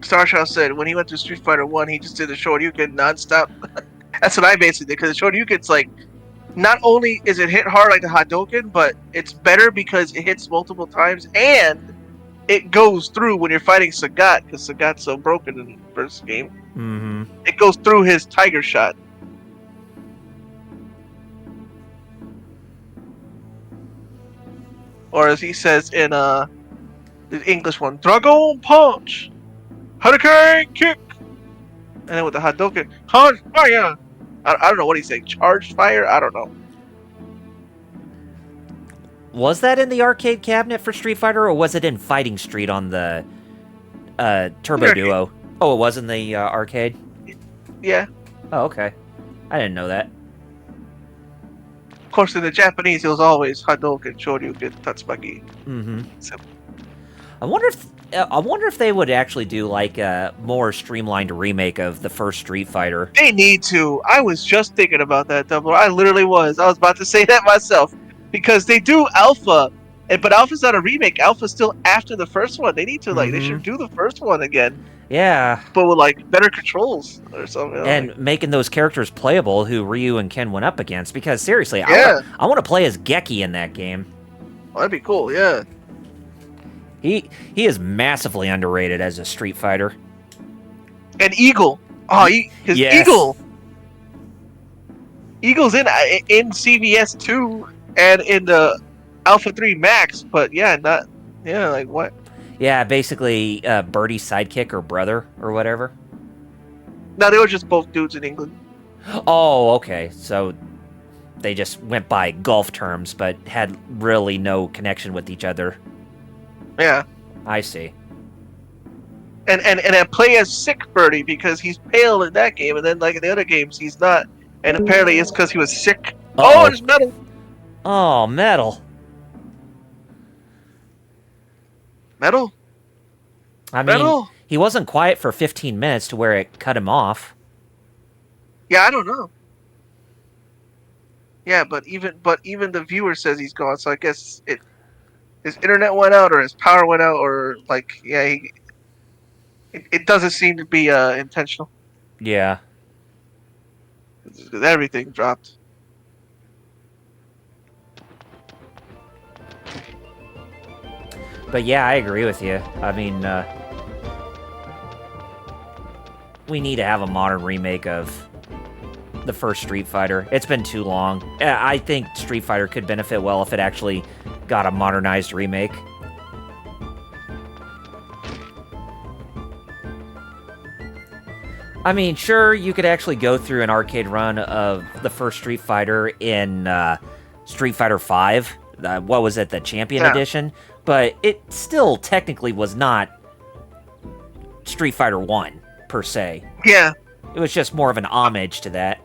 Starshaw said when he went to Street Fighter 1, he just did the Shoryuken nonstop. That's what I basically did, because the Shoryuken's like, not only is it hit hard like the Hadouken, but it's better because it hits multiple times, and it goes through when you're fighting Sagat, because Sagat's so broken in the first game. Mm-hmm. It goes through his Tiger Shot. Or as he says in the English one, Dragon Punch! Hurricane Kick! And then with the Hadouken, Charge Fire! I don't know what he's saying. Charge Fire? I don't know. Was that in the arcade cabinet for Street Fighter, or was it in Fighting Street on the Turbo Duo? Oh, it was in the arcade? Yeah. Oh, okay. I didn't know that. Of course, in the Japanese, it was always Hadouken, Shoryuken, Tatsumaki. Mm-hmm. So, I wonder if they would actually do like a more streamlined remake of the first Street Fighter. they need to. I was just thinking about that, Double. I literally was. I was about to say that myself. Because they do Alpha, but Alpha's not a remake. Alpha's still after the first one. They need to, they should do the first one again. Yeah. But with, better controls or something. And making those characters playable who Ryu and Ken went up against. Because seriously, Yeah. I want to play as Geki in that game. Well, that'd be cool, yeah. He is massively underrated as a Street Fighter. And Eagle. Oh, because Yes. Eagle's in CVS 2 and in the Alpha 3 Max, but what? Yeah, basically Birdie's sidekick or brother or whatever. No, they were just both dudes in England. Oh, okay. So they just went by golf terms, but had really no connection with each other. Yeah. I see. And I play as sick Birdie because he's pale in that game, and then like in the other games he's not. And apparently it's because he was sick. Uh-oh. Oh, there's metal. Oh, metal. Metal? I mean, Metal? he wasn't quiet for 15 minutes to where it cut him off. Yeah, I don't know. Yeah, but even the viewer says he's gone, so I guess his internet went out or his power went out or like it doesn't seem to be intentional. Yeah. Everything dropped. But yeah, I agree with you. I mean, we need to have a modern remake of the first Street Fighter. It's been too long. I think Street Fighter could benefit well if it actually got a modernized remake. I mean, sure, you could actually go through an arcade run of the first Street Fighter in Street Fighter V. What was it, the Champion Edition? But it still technically was not Street Fighter 1, per se. Yeah. It was just more of an homage to that.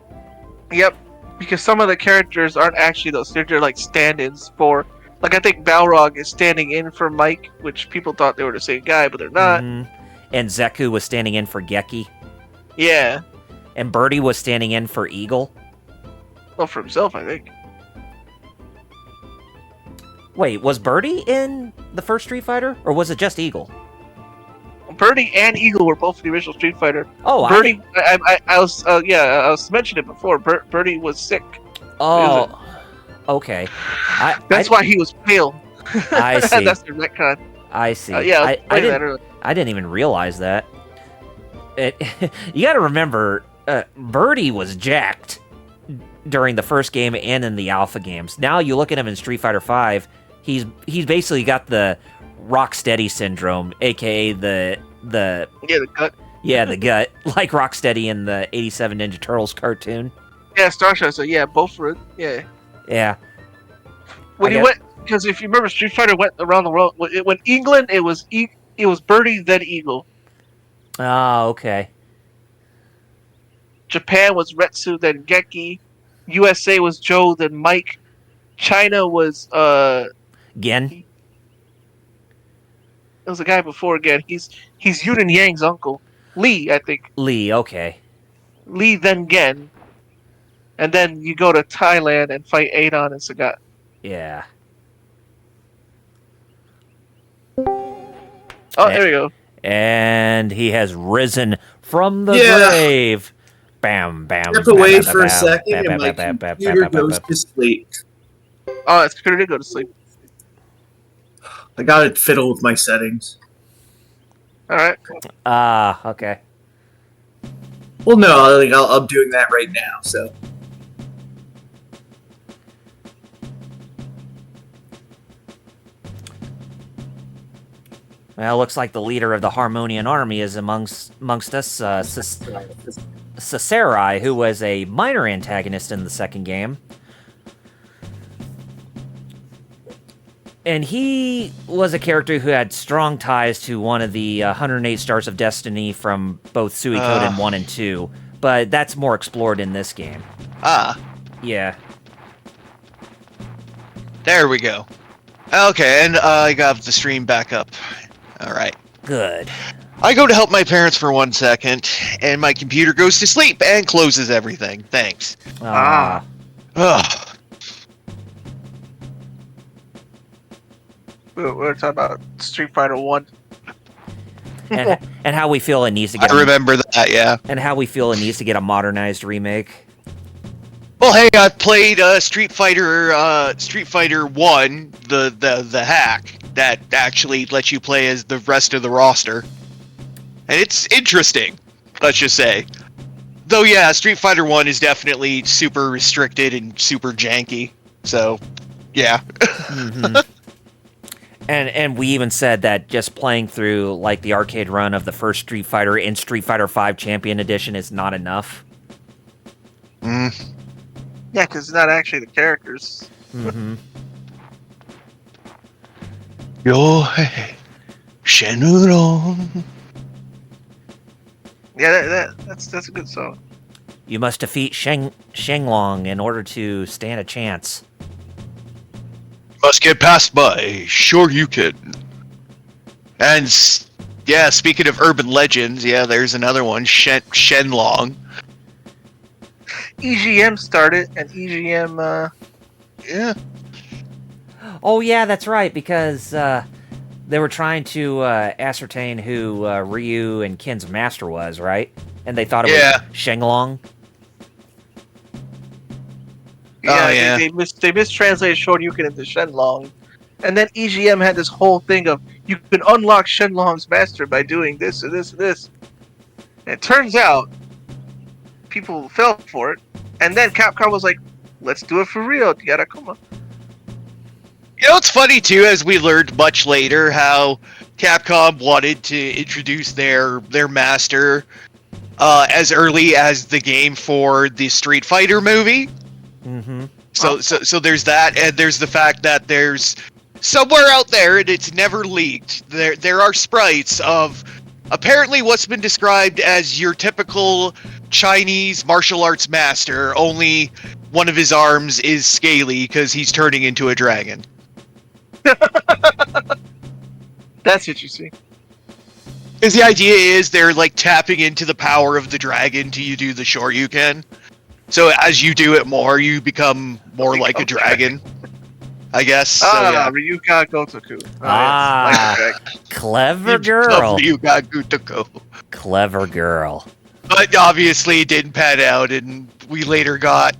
Yep. Because some of the characters aren't actually those. They're like stand-ins for... Like, I think Balrog is standing in for Mike, which people thought they were the same guy, but they're not. Mm-hmm. And Zeku was standing in for Geki. Yeah. And Birdie was standing in for Eagle. Well, for himself, I think. Wait, was Birdie in the first Street Fighter? Or was it just Eagle? Birdie and Eagle were both in the original Street Fighter. Oh, Birdie, I was mentioning it before. Birdie was sick. Oh, okay. That's why he was pale. I see. That's the retcon. I see. I didn't even realize that. You got to remember, Birdie was jacked during the first game and in the alpha games. Now you look at him in Street Fighter V, he's basically got the Rocksteady syndrome, aka the gut. Yeah, the gut, like Rocksteady in the '87 Ninja Turtles cartoon. Yeah, Star Shot. So yeah, both were. Yeah. Yeah. When he went, because if you remember, Street Fighter went around the world. When England, it was Birdie then Eagle. Oh, okay. Japan was Retsu then Geki. USA was Joe then Mike. China was Gen. It was a guy before again. He's Yun and Yang's uncle. Lee, I think. Lee, okay. Lee then Gen. And then you go to Thailand and fight Adon and Sagat. Yeah. Oh, there we go. And he has risen from the grave. Bam, bam. Step away for a second and my computer goes to sleep. Oh, it's computer did go to sleep. I gotta fiddle with my settings. Alright. Okay. Well, no, I'm doing that right now, so. Well, looks like the leader of the Harmonian army is amongst us, Sasarai, who was a minor antagonist in the second game. And he was a character who had strong ties to one of the 108 Stars of Destiny from both Suikoden 1 and 2, but that's more explored in this game. Yeah. There we go. Okay, and I got the stream back up. Alright. Good. I go to help my parents for 1 second, and my computer goes to sleep and closes everything. Thanks. Ah. Ugh. We're talking about Street Fighter 1. and how we feel it needs to get I remember that, yeah. And how we feel it needs to get a modernized remake. Well, hey, I played Street Fighter 1, the hack that actually lets you play as the rest of the roster. And it's interesting, let's just say. Though, yeah, Street Fighter 1 is definitely super restricted and super janky. So, yeah. Mm-hmm. And we even said that just playing through like the arcade run of the first Street Fighter in Street Fighter V Champion Edition is not enough. Mm. Yeah, because it's not actually the characters. Mm-hmm. Yo, Shenron. Yeah, that's a good song. You must defeat Shenlong in order to stand a chance. Must get past my Shoryuken. And yeah, speaking of urban legends, yeah, there's another one, Shenlong. EGM started, and EGM, Yeah. Oh yeah, that's right, because they were trying to ascertain who Ryu and Ken's master was, right? And they thought it was Shenlong. yeah, they mistranslated Shoryuken into Shenlong, and then EGM had this whole thing of you can unlock Shenlong's master by doing this and this and this. And it turns out people fell for it, and then Capcom was like, "Let's do it for real, Yarakuma." You know, it's funny too, as we learned much later, how Capcom wanted to introduce their master as early as the game for the Street Fighter movie. Mm-hmm. So there's that, and there's the fact that there's somewhere out there, and it's never leaked. There are sprites of apparently what's been described as your typical Chinese martial arts master. Only one of his arms is scaly because he's turning into a dragon. That's interesting. Because the idea is they're like tapping into the power of the dragon till you do the Shoryuken. So as you do it more, you become more like a dragon, I guess. So, yeah. Ryuka Gotoku. Clever girl. Ryuka Gotoku. Clever girl. But obviously it didn't pan out, and we later got,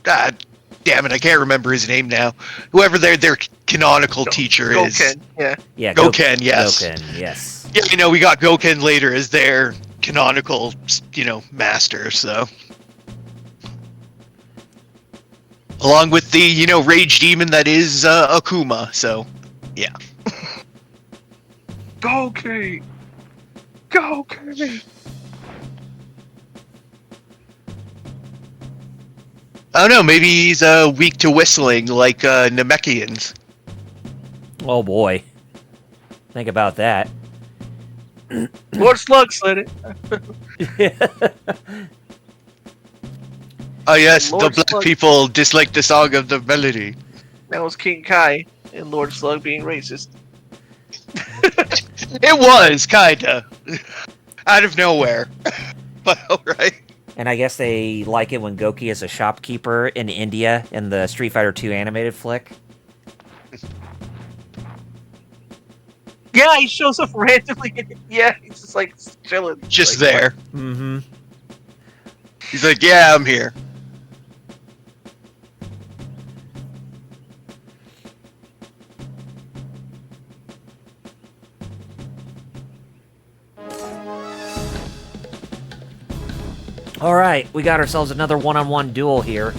God damn it, I can't remember his name now. Whoever their canonical teacher is. Goken, yeah. Yeah, Goken, yes. Goken, yes. Yeah, you know, we got Goken later as their canonical, master, so. Along with the, rage demon that is Akuma, so, yeah. Goken! I don't know, maybe he's weak to whistling like Namekians. Oh boy. Think about that. Lord Slug said it. Oh yes, Lord the black Slug. people dislike the song of the melody. That was King Kai and Lord Slug being racist. It was, kinda. Out of nowhere. But alright. And I guess they like it when Goki is a shopkeeper in India in the Street Fighter 2 animated flick. Yeah, he shows up randomly. Yeah, he's just like chilling. Just like, there. Mm-hmm. He's like, yeah, I'm here. Alright, we got ourselves another one-on-one duel here.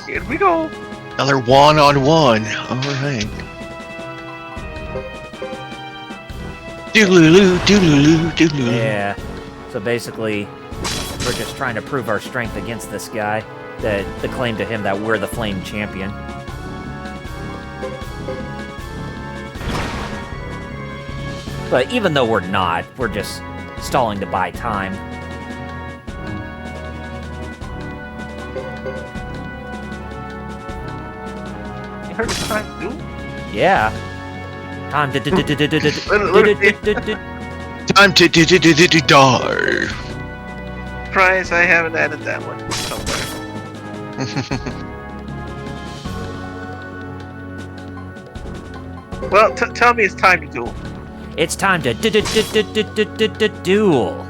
Here we go. Another one-on-one. Alright. Doodaloo, doodaloo, doodaloo. Yeah. So basically, we're just trying to prove our strength against this guy. The claim to him that we're the Flame Champion. But even though we're not, we're just stalling to buy time. You heard it's time to do? Yeah. Time to Time to die. Surprise, I haven't added that one somewhere. Well, tell me it's time to duel. It's time to duel.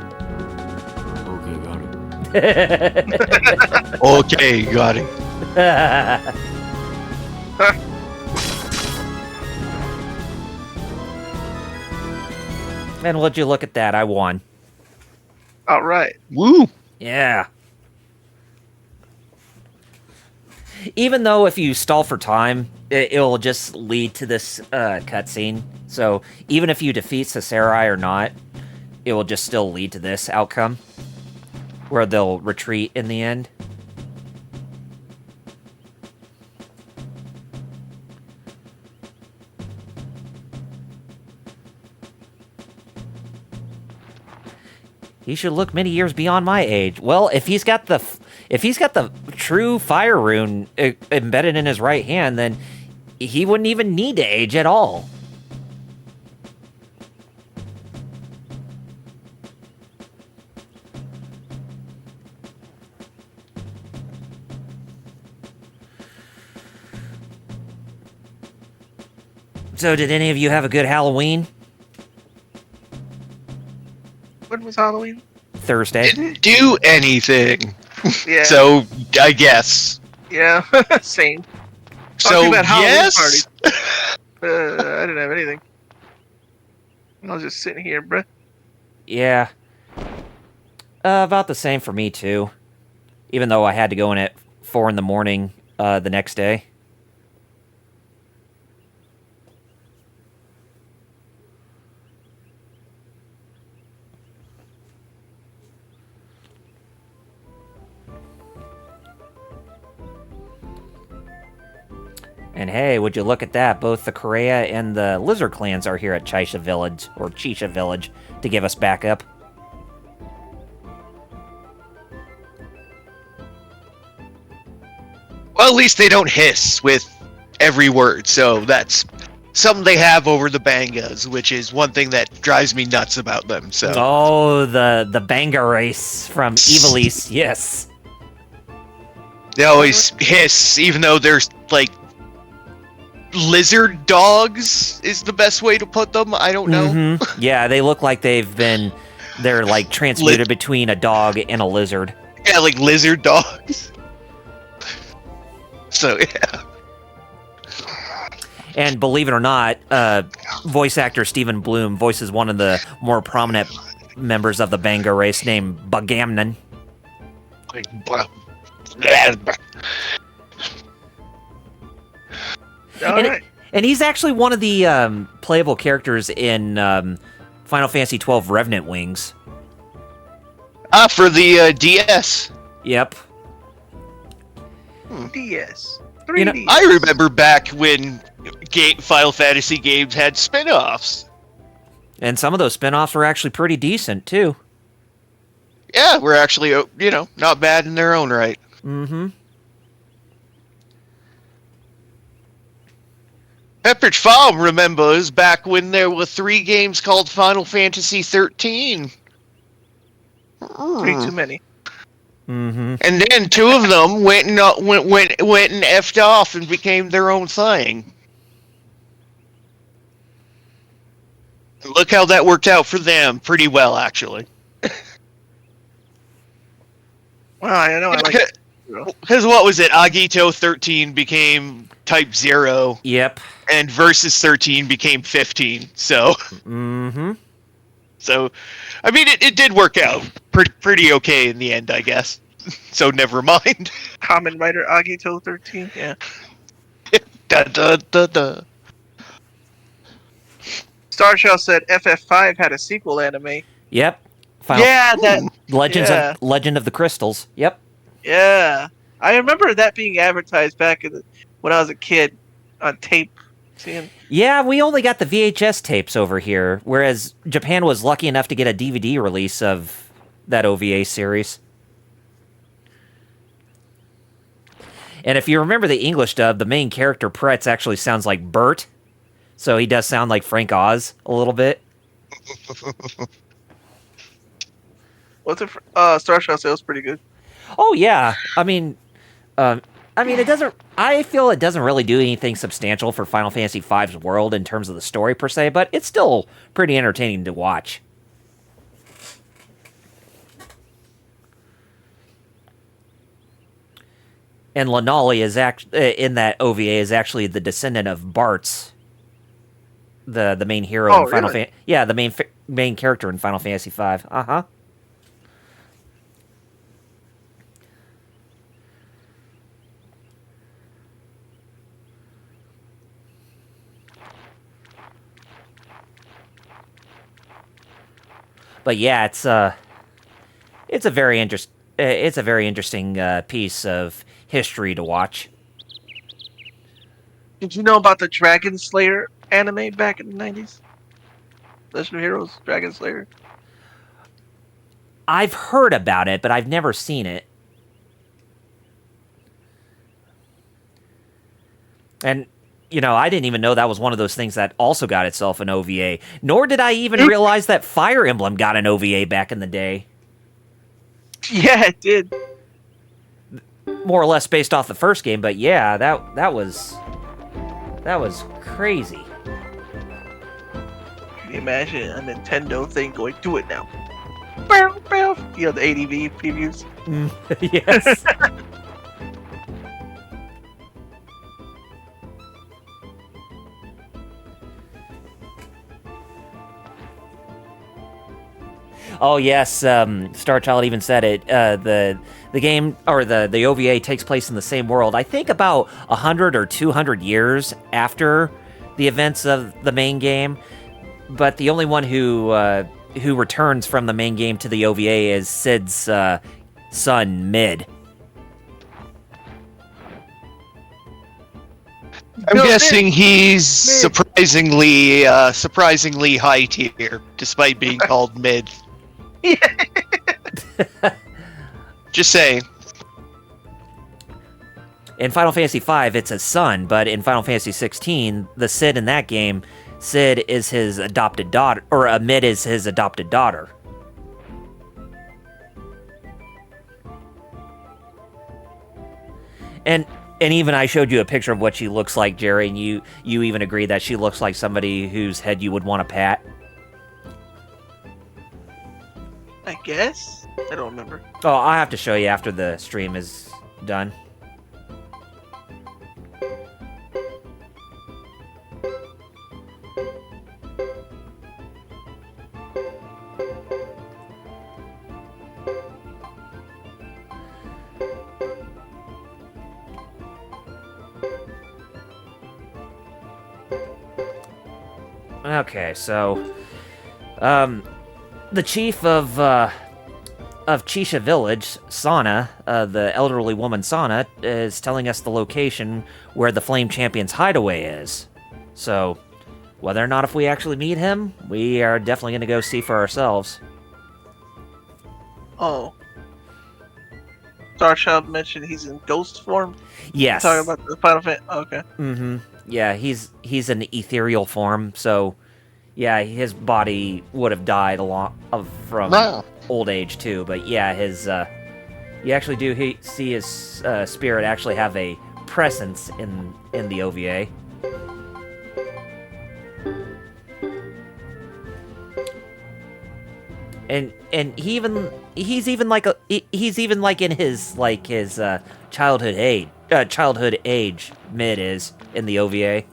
Okay, got it. And would you look at that? I won. All right. Woo! Yeah. Even though if you stall for time, it'll just lead to this cutscene. So even if you defeat Sasarai or not, it will just still lead to this outcome, where they'll retreat in the end. He should look many years beyond my age. Well, if he's got the true fire rune embedded in his right hand, then he wouldn't even need to age at all. So, did any of you have a good Halloween? When was Halloween? Thursday. Didn't do anything. Yeah. So, I guess. Yeah. Same. So, about Halloween yes. I didn't have anything. I was just sitting here, bruh. Yeah. About the same for me, too. Even though I had to go in at 4 in the morning the next day. And hey, would you look at that? Both the Korea and the Lizard clans are here at Chisha Village, or Chisha Village, to give us backup. Well, at least they don't hiss with every word, so that's something they have over the Bangas, which is one thing that drives me nuts about them. So. Oh, the Banga race from Evilise, yes. They always hiss, even though there's, like, lizard dogs is the best way to put them. I don't know. Mm-hmm. Yeah, they look like they're like transmuted between a dog and a lizard. Yeah, like lizard dogs. So, yeah. And believe it or not, voice actor Stephen Bloom voices one of the more prominent members of the Banga race named Bagamnan. And he's actually one of the playable characters in Final Fantasy XII Revenant Wings. For the DS. Yep. DS. 3DS. You know, I remember back when Final Fantasy games had spin-offs. And some of those spin-offs were actually pretty decent, too. Yeah, we're actually, not bad in their own right. Mm-hmm. Pepperidge Farm remembers back when there were 3 games called Final Fantasy 13. 3 too many. Mm-hmm. And then 2 of them went and effed off and became their own thing. Look how that worked out for them. Pretty well, actually. Well, I know. I like it. Because what was it? Agito 13 became Type 0. Yep. And Versus 13 became 15. So, Mm-hmm. so I mean, it did work out pretty okay in the end, I guess. So never mind. Common Writer Agito 13. Yeah. Da, da, da, da. Starshell said FF5 had a sequel anime. Yep. Yeah, that Legend of the Crystals. Yep. Yeah, I remember that being advertised back when I was a kid on tape. Seeing. Yeah, we only got the VHS tapes over here, whereas Japan was lucky enough to get a DVD release of that OVA series. And if you remember the English dub, the main character, Pretz, actually sounds like Bert. So he does sound like Frank Oz a little bit. What's it? Starshell said it was pretty good. Oh, yeah. I mean, it doesn't... I feel it doesn't really do anything substantial for Final Fantasy V's world in terms of the story, per se, but it's still pretty entertaining to watch. And Lanali is in that OVA is actually the descendant of Bartz, the main hero in Final really? Fantasy. Yeah, the main character in Final Fantasy V. Uh-huh. But yeah, it's a very interesting piece of history to watch. Did you know about the Dragon Slayer anime back in the 90s? Legend of Heroes, Dragon Slayer. I've heard about it, but I've never seen it. And, I didn't even know that was one of those things that also got itself an OVA. Nor did I even realize that Fire Emblem got an OVA back in the day. Yeah, it did. More or less based off the first game, but yeah, that was crazy. Can you imagine a Nintendo thing going, do it now? Bow, bow. You know, the ADV previews? Yes. Oh yes, Starchild even said it. The game or the OVA takes place in the same world. I think about 100 or 200 years after the events of the main game. But the only one who returns from the main game to the OVA is Sid's son, Mid. I'm guessing he's surprisingly high tier, despite being called mid. Just saying. In Final Fantasy V, it's his son, but in Final Fantasy XVI, the Sid in that game, Sid is his adopted daughter, or Mid is his adopted daughter. And even I showed you a picture of what she looks like, Jerry, and you even agree that she looks like somebody whose head you would want to pat. I guess? I don't remember. Oh, I'll have to show you after the stream is done. Okay, so, the chief of Chisha Village, Sana, the elderly woman Sana, is telling us the location where the Flame Champion's hideaway is. So, whether or not if we actually meet him, we are definitely going to go see for ourselves. Oh. Starchild mentioned he's in ghost form? Yes. Talking about the Final Fantasy. Oh, okay. Mm-hmm. Yeah, he's in ethereal form, so yeah, his body would have died from old age too. But yeah, his you actually do see his spirit actually have a presence in the OVA. And he's even like in his childhood age Mid is in the OVA.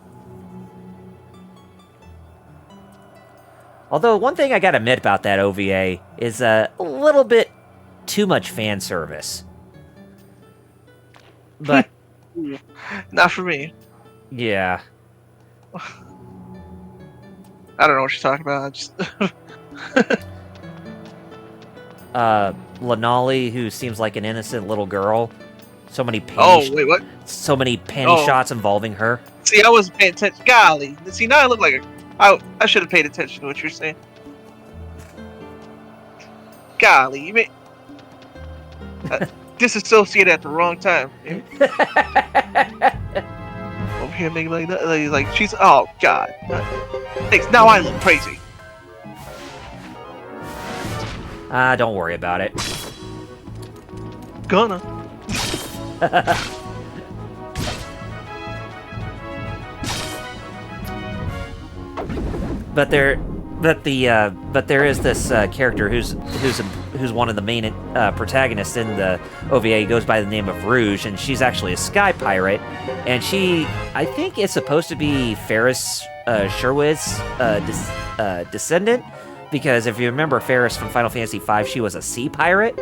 Although one thing I gotta admit about that OVA is a little bit too much fan service. But not for me. Yeah. I don't know what you're talking about. I just Lanali, who seems like an innocent little girl. So many wait, what? So many panty shots involving her. See, I wasn't paying attention. Golly. See, now I look like I should have paid attention to what you're saying. Golly, you made disassociate at the wrong time. Over here making like that, like she's oh god. Thanks. Now I look crazy. Don't worry about it. Gonna. But there is this character who's one of the main protagonists in the OVA. He goes by the name of Rouge, and she's actually a sky pirate, and she, I think, is supposed to be Ferris Sherwood's descendant, because if you remember Ferris from Final Fantasy V, she was a sea pirate.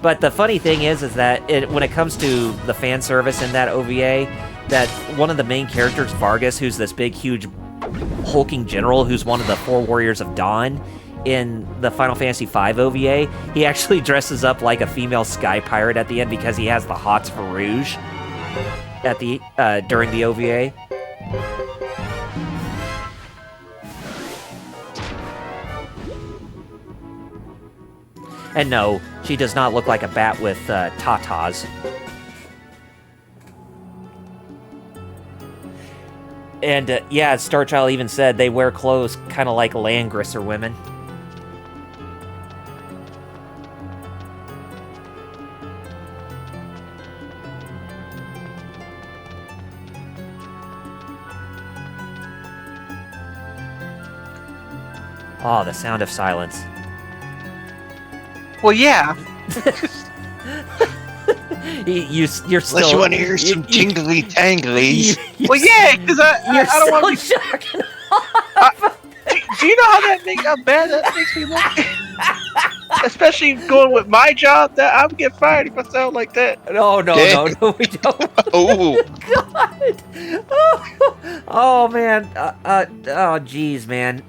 But the funny thing is that when it comes to the fan service in that OVA, that one of the main characters, Vargas, who's this big, huge hulking general who's one of the 4 Warriors of Dawn in the Final Fantasy V OVA. He actually dresses up like a female sky pirate at the end because he has the hots for Rouge at the during the OVA. And no, she does not look like a bat with tatas. And yeah, Starchild even said they wear clothes kind of like Langrisser women. Oh, the sound of silence. Well, yeah. You're still. Unless you want to hear some tingly tanglies. Well, yeah, because I don't want to. Shocking. Do you know how bad that makes me look? Especially going with my job, that I would get fired if I sound like that. No, we don't. Oh, God. Oh man. Oh, jeez, man.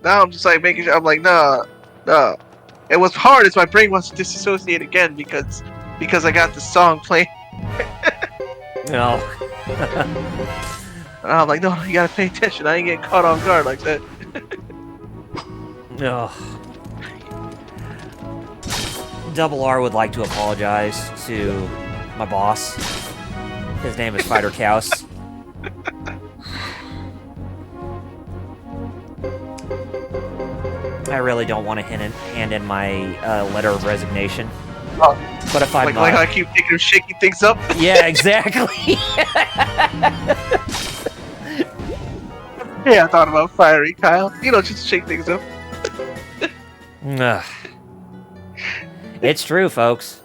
Now I'm just like making sure. I'm like, no. And what's hard is my brain wants to disassociate again because I got the song playing. No. And I'm like, no, you gotta pay attention. I ain't getting caught off guard like that. No. Double R would like to apologize to my boss. His name is Fighter Kaus. I really don't want to hand in my letter of resignation. Oh, but if I'm like, not... like how I keep thinking of shaking things up. Yeah, exactly. Yeah, I thought about firing Kyle. You know, just shake things up. Ugh. It's true, folks.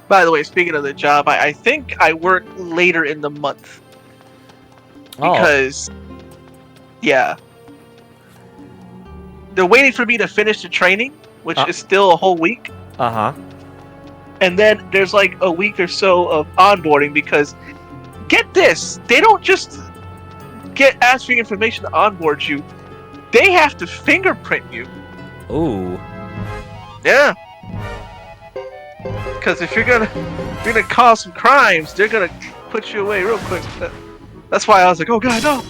By the way, speaking of the job, I think I work later in the month. Because, yeah. They're waiting for me to finish the training, which is still a whole week. Uh-huh. And then there's like a week or so of onboarding because, get this, they don't just ask for information to onboard you. They have to fingerprint you. Ooh. Yeah. Because if you're gonna cause some crimes, they're gonna put you away real quick. That's why I was like, oh god, no.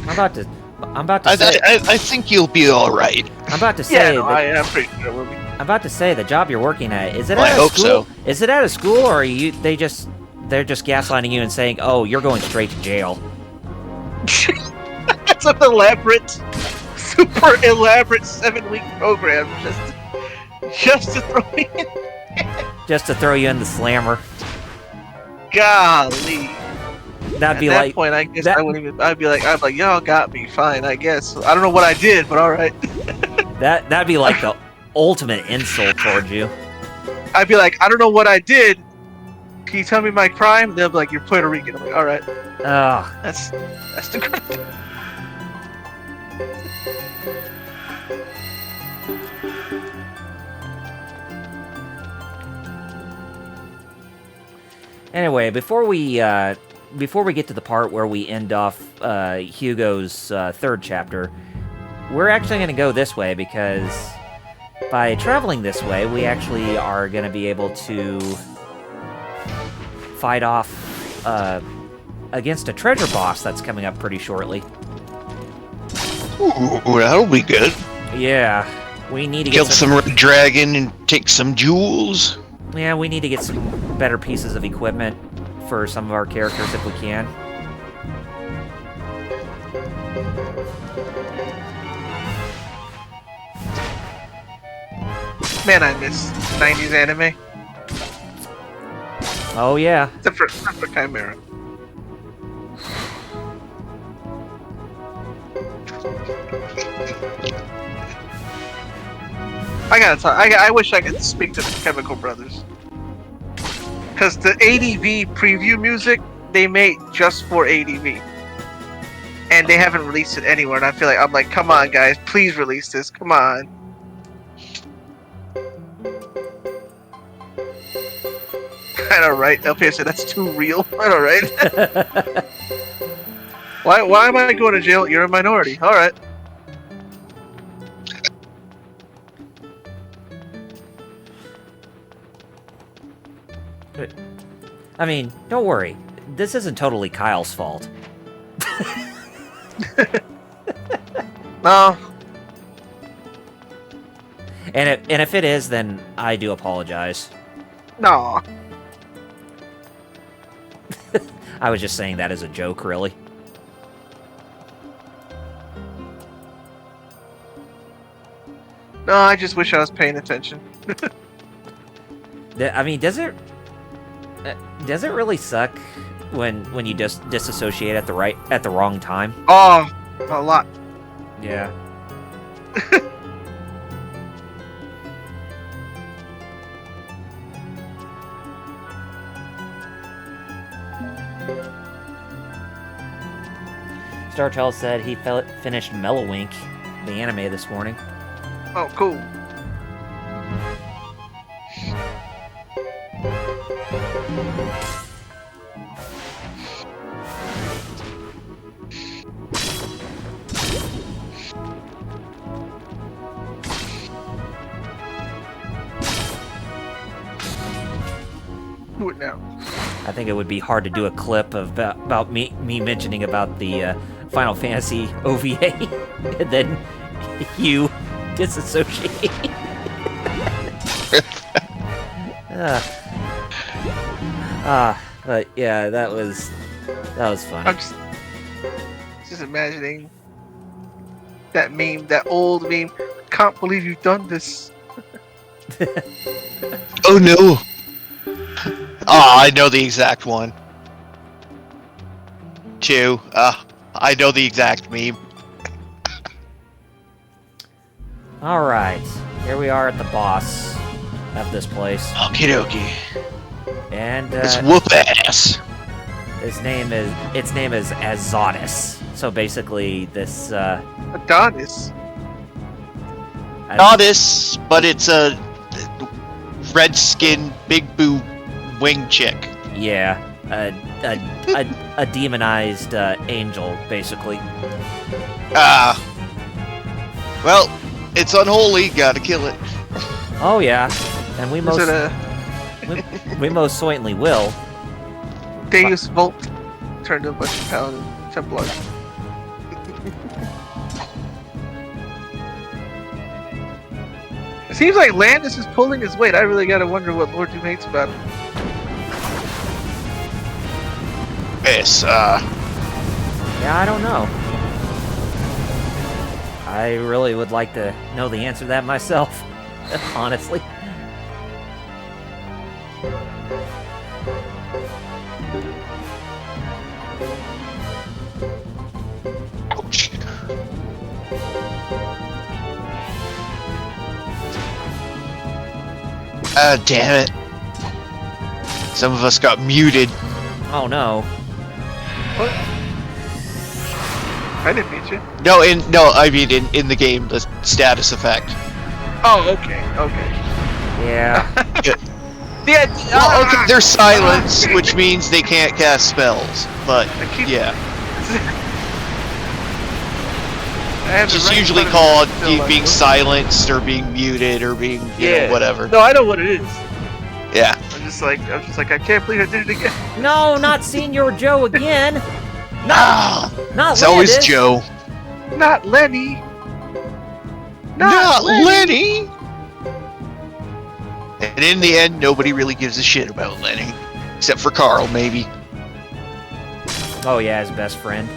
I'm about to say. I think you'll be all right. I'm about to say. Yeah, no, I'm pretty sure it will be. I'm about to say the job you're working at, is it Well, at I a hope school? so. Is it at a school, or are they're just gaslighting you and saying, "Oh, you're going straight to jail"? It's an elaborate, super elaborate 7-week program just to throw me in. Just to throw you in the slammer. Golly. That'd be At that like. point, I guess I wouldn't even. I'd be like, y'all got me, fine, I guess. I don't know what I did, but all right. That'd be like the ultimate insult towards you. I'd be like, I don't know what I did. Can you tell me my crime? They'll be like, you're Puerto Rican. I'm like, all right. Ugh. That's the good. Anyway, before we get to the part where we end off Hugo's 3rd chapter, we're actually going to go this way because by traveling this way, we actually are going to be able to fight off against a treasure boss that's coming up pretty shortly. Ooh, that'll be good. Yeah, we need to Kill get some red dragon and take some jewels. Yeah, we need to get some better pieces of equipment for some of our characters if we can. Man, I miss 90s anime. Oh yeah. Except for Chimera. I gotta talk. I wish I could speak to the Chemical Brothers. Because the ADV preview music they made just for ADV. And they haven't released it anywhere, and I'm like, come on, guys, please release this. Come on. I know, right? LPS said that's too real. I know, right? Why am I going to jail? You're a minority. All right. I mean, don't worry. This isn't totally Kyle's fault. No. And if it is, then I do apologize. No. I was just saying that as a joke, really. No, I just wish I was paying attention. I mean, does it really suck when you just disassociate at the wrong time? Oh, a lot. Yeah. Star Child said he finished Mellowink, the anime, this morning. Oh, cool. Do it now. I think it would be hard to do a clip of about me mentioning about the Final Fantasy OVA, and then you disassociate. But yeah, that was funny. I'm just imagining that meme, that old meme. Can't believe you've done this. Oh no! I know the exact one. Two. I know the exact meme. All right, here we are at the boss of this place, Okie dokie. and It's whoop ass. its name is Azodis. So basically, this Adonis. Goddess, but it's a red skin, big boo wing chick. Yeah, a demonized angel, basically. Well, it's unholy. Gotta kill it. Oh yeah, and we Is most it a we most certainly will. Deus Volt turned to a bunch of Paladin Templars? It seems like Landis is pulling his weight. I really gotta wonder what Lord Doom hates about him. Yes, Yeah, I don't know. I really would like to know the answer to that myself, honestly. ouch. Damn it. Some of us got muted. Oh no. What? I didn't meet you. I mean in the game, the status effect. Oh, okay, okay. Yeah. Yeah. Well, okay, they're silenced, which means they can't cast spells. But I keep- yeah, I have it's the just right usually button called still, like, being what? silenced or being muted or being you know, whatever. No, I know what it is. Yeah. I'm just like I can't believe I did it again. No, not Senior Joe again. Ah, Not it's always Landis. Joe. Not Lenny. Not Lenny. And in the end, nobody really gives a shit about Lenny, except for Carl, maybe. Oh yeah, his best friend.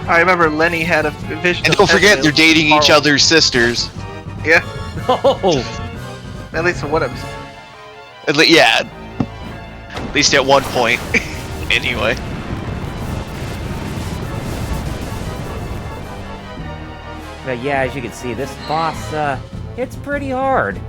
I remember Lenny had a vision. And of don't forget, Esme they're dating each Carl. other's sisters. Yeah, Oh. at least in one episode. Yeah. At least at one point. Anyway. But yeah, as you can see, this boss, it's pretty hard.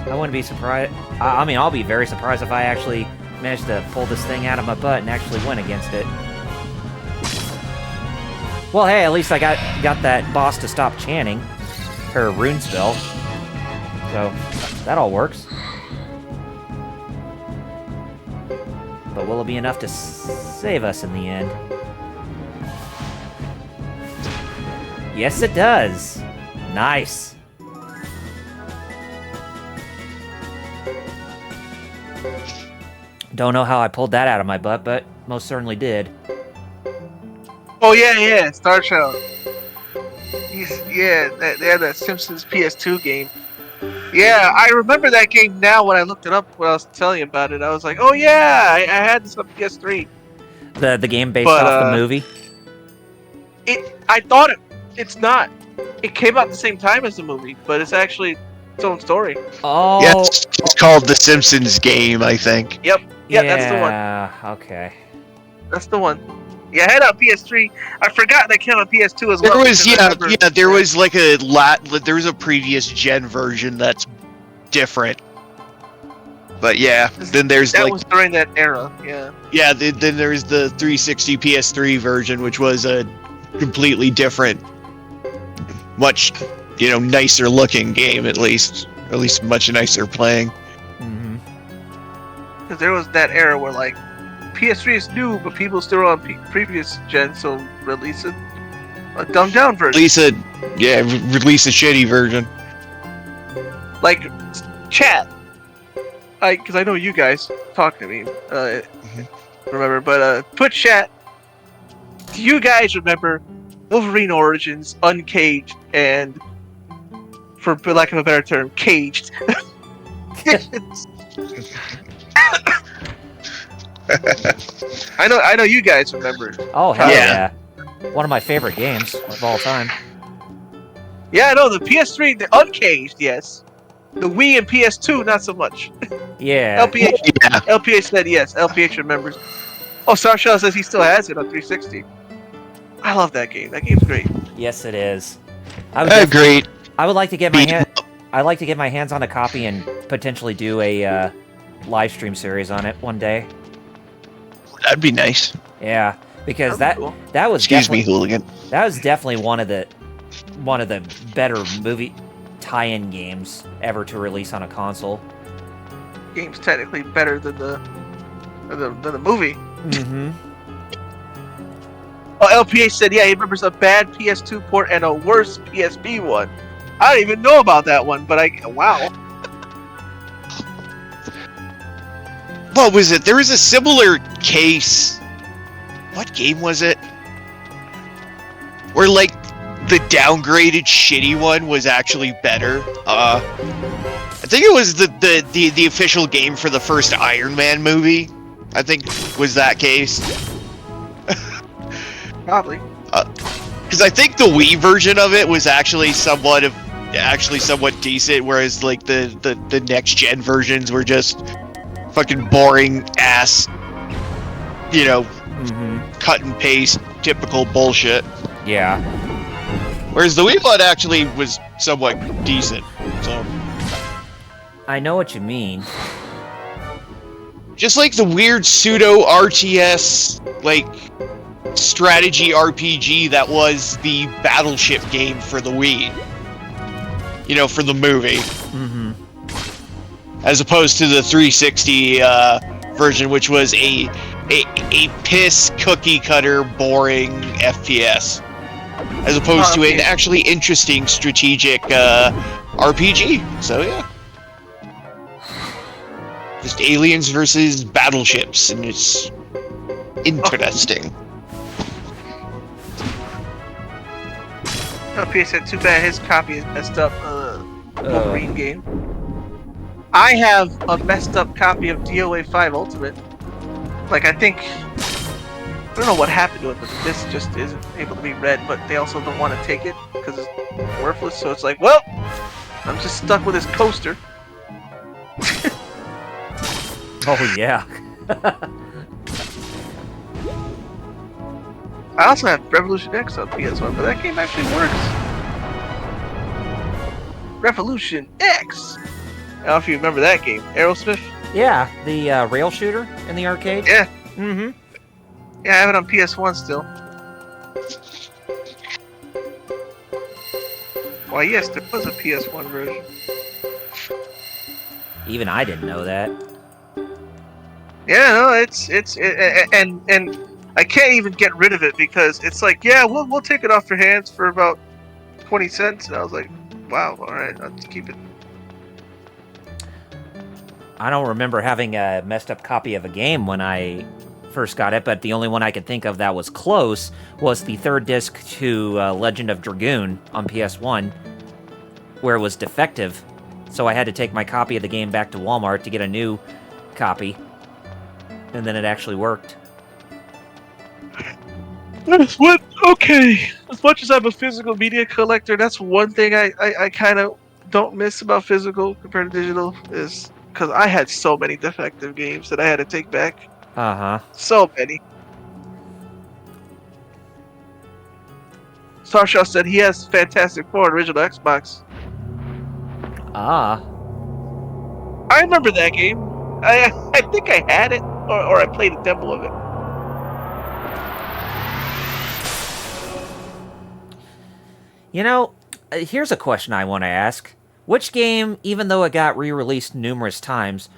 I wouldn't be surprised. I mean, I'll be very surprised if I actually manage to pull this thing out of my butt and actually win against it. Well, hey, at least I got that boss to stop chanting her rune spell. So, that all works. But will it be enough to save us in the end? Yes, it does. Nice. Don't know how I pulled that out of my butt, but most certainly did. Oh yeah, Star Child. Yeah, they had that Simpsons PS2 game. Yeah, I remember that game now when I looked it up when I was telling you about it. I was like, oh yeah, I had this on PS3. The game based off the movie? I thought it's not. It came out at the same time as the movie, but it's actually its own story. Oh. Yeah, it's called The Simpsons Game, I think. Yep. Yeah, that's the one. Yeah, okay. That's the one. Yeah, I had it on PS3. I forgot that came on PS2 as well. There was there was like there was a previous gen version that's different. But yeah, then there's that like was during that era. Yeah. Yeah, then there's the 360 PS3 version, which was a completely different, much nicer looking game at least much nicer playing. Because there was that era where like PS3 is new, but people still on previous gen, so release a dumbed down version. Release a shitty version. Like chat, because I know you guys talk to me. Remember, but Twitch chat. Do you guys remember Wolverine Origins, Uncaged, and for lack of a better term, Caged? I know you guys remember. Oh, hell yeah. One of my favorite games of all time. Yeah, I know, the PS3, the Uncaged, yes. The Wii and PS2, not so much. Yeah. LPH said yes. LPH remembers. Oh, Starshell says he still has it on 360. I love that game. That game's great. Yes, it is. Great. I would like to get my hands on a copy and potentially do a live stream series on it one day. That'd be nice. Yeah, because That'd be cool. that was Excuse me, hooligan. That was definitely one of the better movie tie-in games ever to release on a console. Game's technically better than the movie. Mm-hmm. Oh, LPH said he remembers a bad PS2 port and a worse PSP one. I don't even know about that one, but wow. What was it? There was a similar case. What game was it? Where like the downgraded shitty one was actually better. I think it was the official game for the first Iron Man movie. I think was that case. Probably. Because I think the Wii version of it was actually somewhat decent, whereas like the next gen versions were just fucking boring ass, cut and paste, typical bullshit. Yeah. Whereas the Wii one actually was somewhat decent. So. I know what you mean. Just like the weird pseudo RTS, like strategy RPG that was the Battleship game for the Wii. For the movie. Mm-hmm. As opposed to the 360 version, which was a piss cookie cutter boring FPS, as opposed to an actually interesting strategic RPG. So yeah, just aliens versus battleships, and it's interesting. LPH said too bad his copy is messed up. Wolverine game. I have a messed up copy of DOA 5 Ultimate. Like, I don't know what happened to it, but this just isn't able to be read, but they also don't want to take it because it's worthless, so it's like, well, I'm just stuck with this coaster. Oh, yeah. I also have Revolution X on PS1, but that game actually works. Revolution X! I don't know if you remember that game, Aerosmith. Yeah, the rail shooter in the arcade. Yeah, Mm-hmm. yeah, I have it on PS1 still. Why, yes, there was a PS1 version. Even I didn't know that. Yeah, no, and I can't even get rid of it because it's like, yeah, we'll take it off your hands for about 20 cents, and I was like, wow, all right, I'll just keep it. I don't remember having a messed up copy of a game when I first got it, but the only one I could think of that was close was the third disc to Legend of Dragoon on PS1, where it was defective. So I had to take my copy of the game back to Walmart to get a new copy, and then it actually worked. That's what. Okay, as much as I'm a physical media collector, that's one thing I kind of don't miss about physical compared to digital is because I had so many defective games that I had to take back. Uh-huh. So many. Starshaw said he has Fantastic Four original Xbox. Ah. I remember that game. I think I had it, or I played a demo of it. You know, here's a question I want to ask. Which game, even though it got re-released numerous times,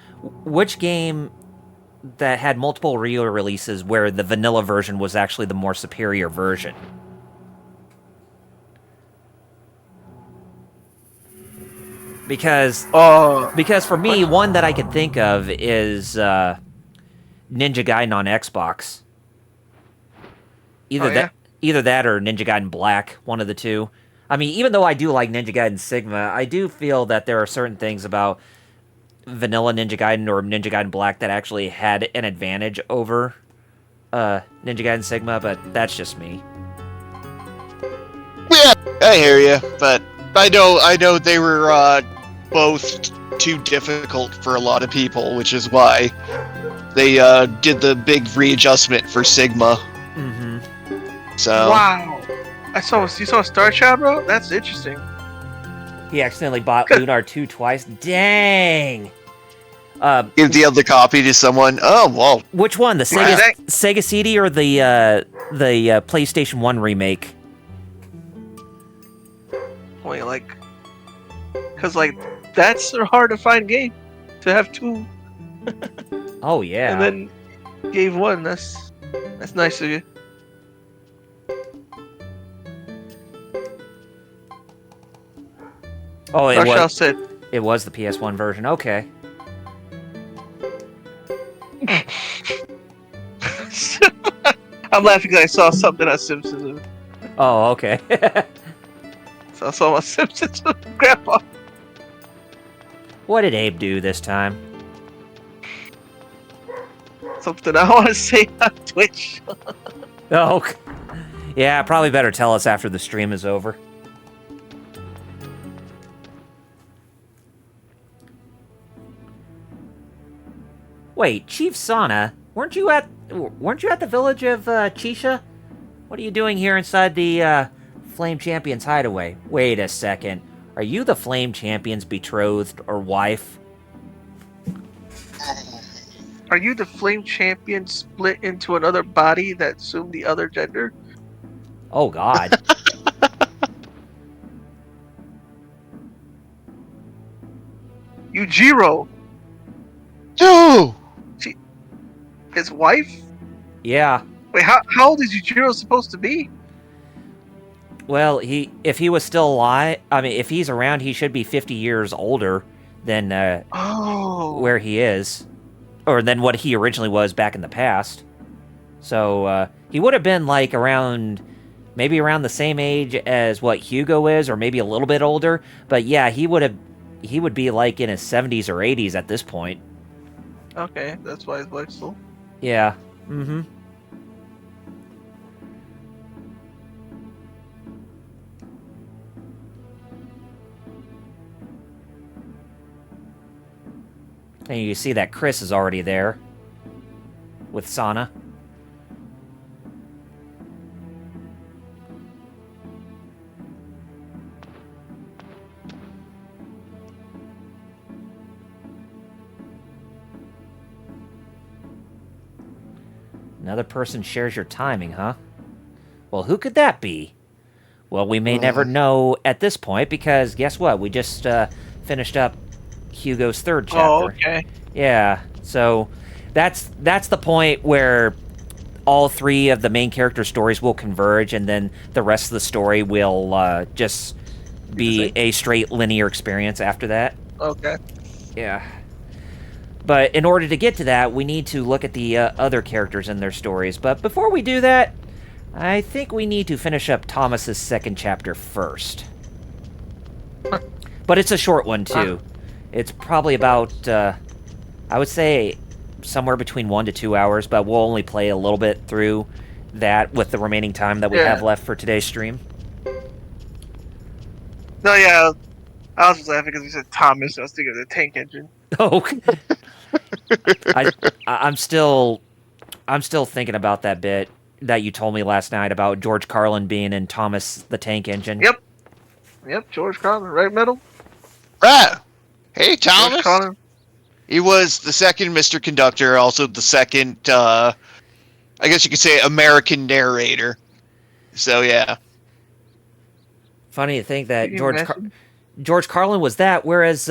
which game that had multiple re-releases where the vanilla version was actually the more superior version? Because for me, one that I can think of is Ninja Gaiden on Xbox. Either that or Ninja Gaiden Black, one of the two. I mean, even though I do like Ninja Gaiden Sigma, I do feel that there are certain things about vanilla Ninja Gaiden or Ninja Gaiden Black that actually had an advantage over Ninja Gaiden Sigma, but that's just me. Yeah, I hear you, but I know they were both too difficult for a lot of people, which is why they did the big readjustment for Sigma. Mm-hmm. So wow, you saw Star Child, bro? That's interesting. He accidentally bought Lunar 2 twice. Dang! give the other copy to someone. Oh, well. Which one? The Sega CD or the PlayStation 1 remake? Wait, because that's a hard to find game to have two. Oh yeah. And then gave one. That's nice of you. Oh, said it was the PS1 version. Okay. I'm laughing because I saw something on Simpsons. Oh, okay. So I saw my Simpsons with Grandpa. What did Abe do this time? Something I want to say on Twitch. Oh, yeah. Probably better tell us after the stream is over. Wait, Chief Sana, weren't you at the village of Chisha? What are you doing here inside the Flame Champion's hideaway? Wait a second. Are you the Flame Champion's betrothed or wife? Are you the Flame Champion split into another body that assumed the other gender? Oh God. Yujiro, No! his wife? Yeah. Wait, how old is Yujiro supposed to be? Well, if he was still alive, I mean, if he's around, he should be 50 years older than where he is, or than what he originally was back in the past. So he would have been like maybe around the same age as what Hugo is, or maybe a little bit older. But yeah, he would be like in his 70s or 80s at this point. Okay, that's why his wife's still. Yeah. Mm-hmm. And you see that Chris is already there with Sana. Another person shares your timing, huh? Well, who could that be? Well, we may never know at this point because guess what? We just finished up Hugo's third chapter. Oh, okay. Yeah, so that's the point where all three of the main character stories will converge, and then the rest of the story will just be a straight linear experience after that. Okay. Yeah. But in order to get to that, we need to look at the other characters and their stories. But before we do that, I think we need to finish up Thomas's second chapter first. But it's a short one, too. It's probably about, I would say, somewhere between 1 to 2 hours, but we'll only play a little bit through that with the remaining time that we have left for today's stream. No, yeah, I was just laughing because you said Thomas. I was thinking of the tank engine. Oh, I'm still thinking about that bit that you told me last night about George Carlin being in Thomas the Tank Engine. Yep, George Carlin, right, Metal? Right. Hey, George Thomas. Carlin. He was the second Mr. Conductor, also the second, I guess you could say, American narrator. So, yeah. Funny to think that Can you George Carlin was that, whereas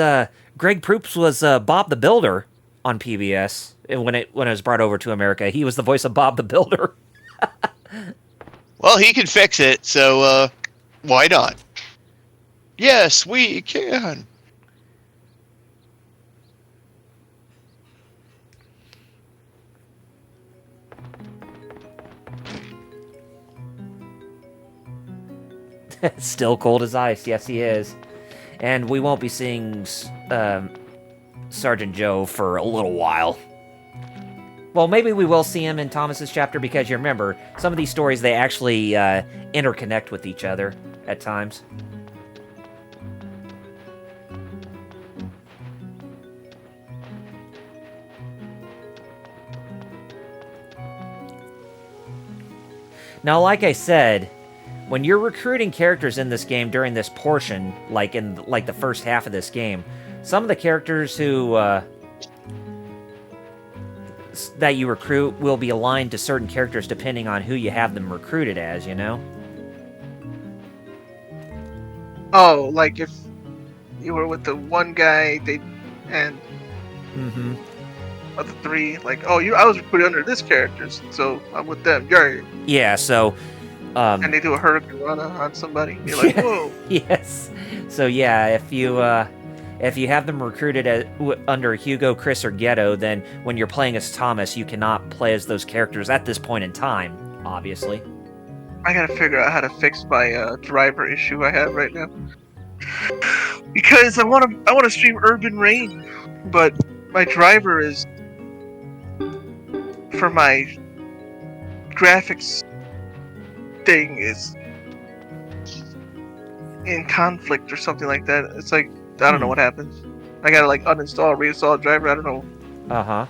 Greg Proops was Bob the Builder on PBS when it was brought over to America. He was the voice of Bob the Builder. Well, he can fix it, so why not? Yes, we can. Still cold as ice. Yes, he is. And we won't be seeing Sergeant Joe for a little while. Well, maybe we will see him in Thomas's chapter because you remember, some of these stories, they actually interconnect with each other at times. Now, like I said, when you're recruiting characters in this game during this portion, like in the first half of this game, some of the characters who that you recruit will be aligned to certain characters depending on who you have them recruited as, you know? Oh, like if you were with the one guy, and Mm-hmm. of the three, like, oh, I was recruited under this character, so I'm with them. Yeah, so... and they do a Hurricane Rana on somebody. You're like, whoa. Yes. So yeah, if you have them recruited under Hugo, Chris, or Ghetto, then when you're playing as Thomas, you cannot play as those characters at this point in time, obviously. I gotta figure out how to fix my driver issue I have right now. Because I want to stream Urban Rain, but my driver is for my graphics thing is in conflict or something like that. It's like I don't know what happens. I gotta like uninstall, reinstall driver. I don't know Uh-huh.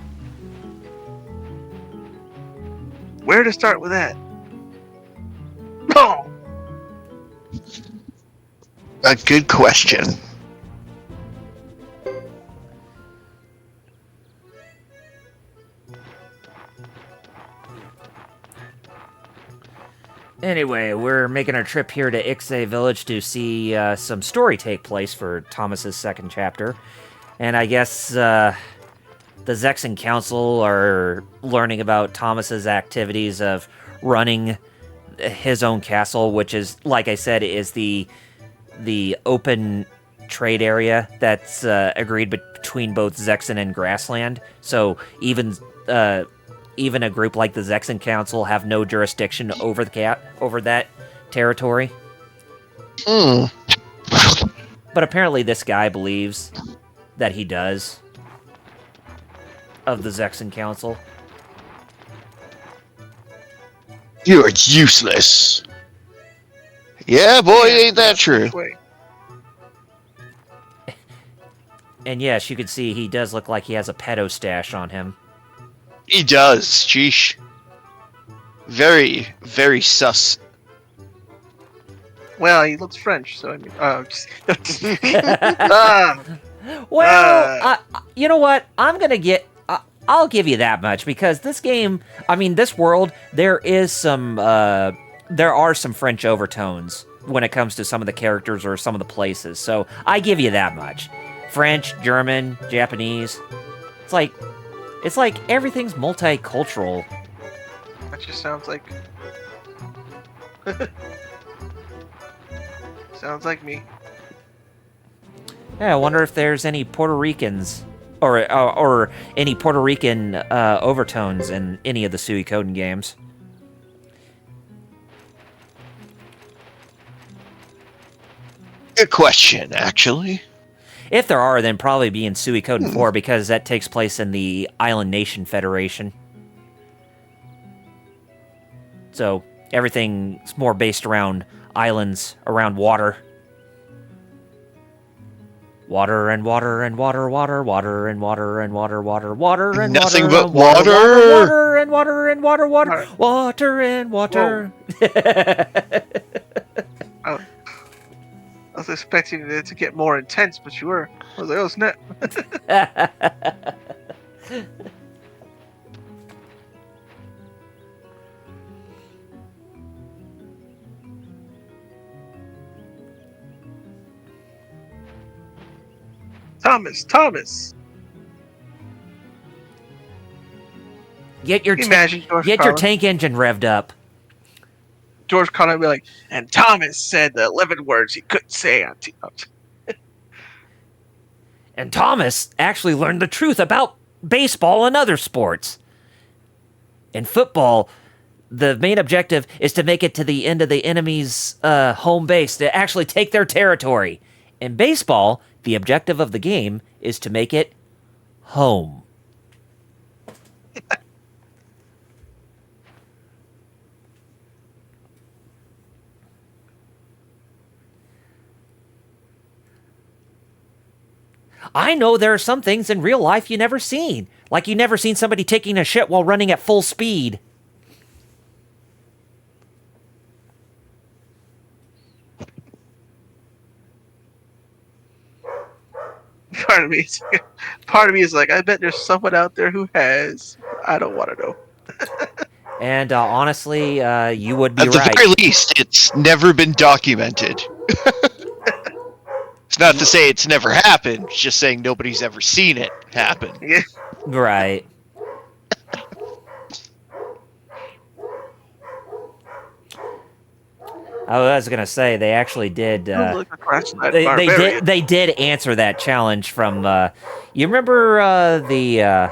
where to start with that. Oh, A good question. Anyway, we're making our trip here to Ixay Village to see some story take place for Thomas's second chapter. And I guess the Zexan Council are learning about Thomas's activities of running his own castle, which is, like I said, is the open trade area that's agreed between both Zexan and Grassland. So even a group like the Zexan Council have no jurisdiction over that territory. But apparently this guy believes that he does, of the Zexan Council. You are useless. Yeah, boy, ain't that true. wait. And yes, you can see he does look like he has a pedo stash on him. He does, sheesh. Very, very sus. Well, he looks French, so I mean, ah, Well, you know what? I'm I'll give you that much because this game, I mean, this world, there are some French overtones when it comes to some of the characters or some of the places. So I give you that much. French, German, Japanese. It's like everything's multicultural. That just sounds like sounds like me. Yeah, I wonder if there's any Puerto Ricans or any Puerto Rican overtones in any of the Suikoden games. Good question, actually. If there are, then probably be in Suikoden 4 because that takes place in the Island Nation Federation. So everything's more based around islands, around water. Water and water and water, water, water and water and water, water, water and Nothing water, but water, water. water and water and water, water, water and water. I was expecting it to get more intense, but you were. I was like, oh snap. Thomas. Get your Imagine George get your Carlin. tank engine revved up. George Carlin would be like, and Thomas said the 11 words he couldn't say on TV. And Thomas actually learned the truth about baseball and other sports. In football, the main objective is to make it to the end of the enemy's home base, to actually take their territory. In baseball, the objective of the game is to make it home. I know there are some things in real life you never seen. Like you never seen somebody taking a shit while running at full speed. Part of me is like, I bet there's someone out there who has. I don't want to know. And honestly, you would be At the right. very least, it's never been documented. It's not to say it's never happened, it's just saying nobody's ever seen it happen. Yeah. Right. I was gonna say they actually did. Look across that They barbarian. did. They did answer that challenge from. You remember the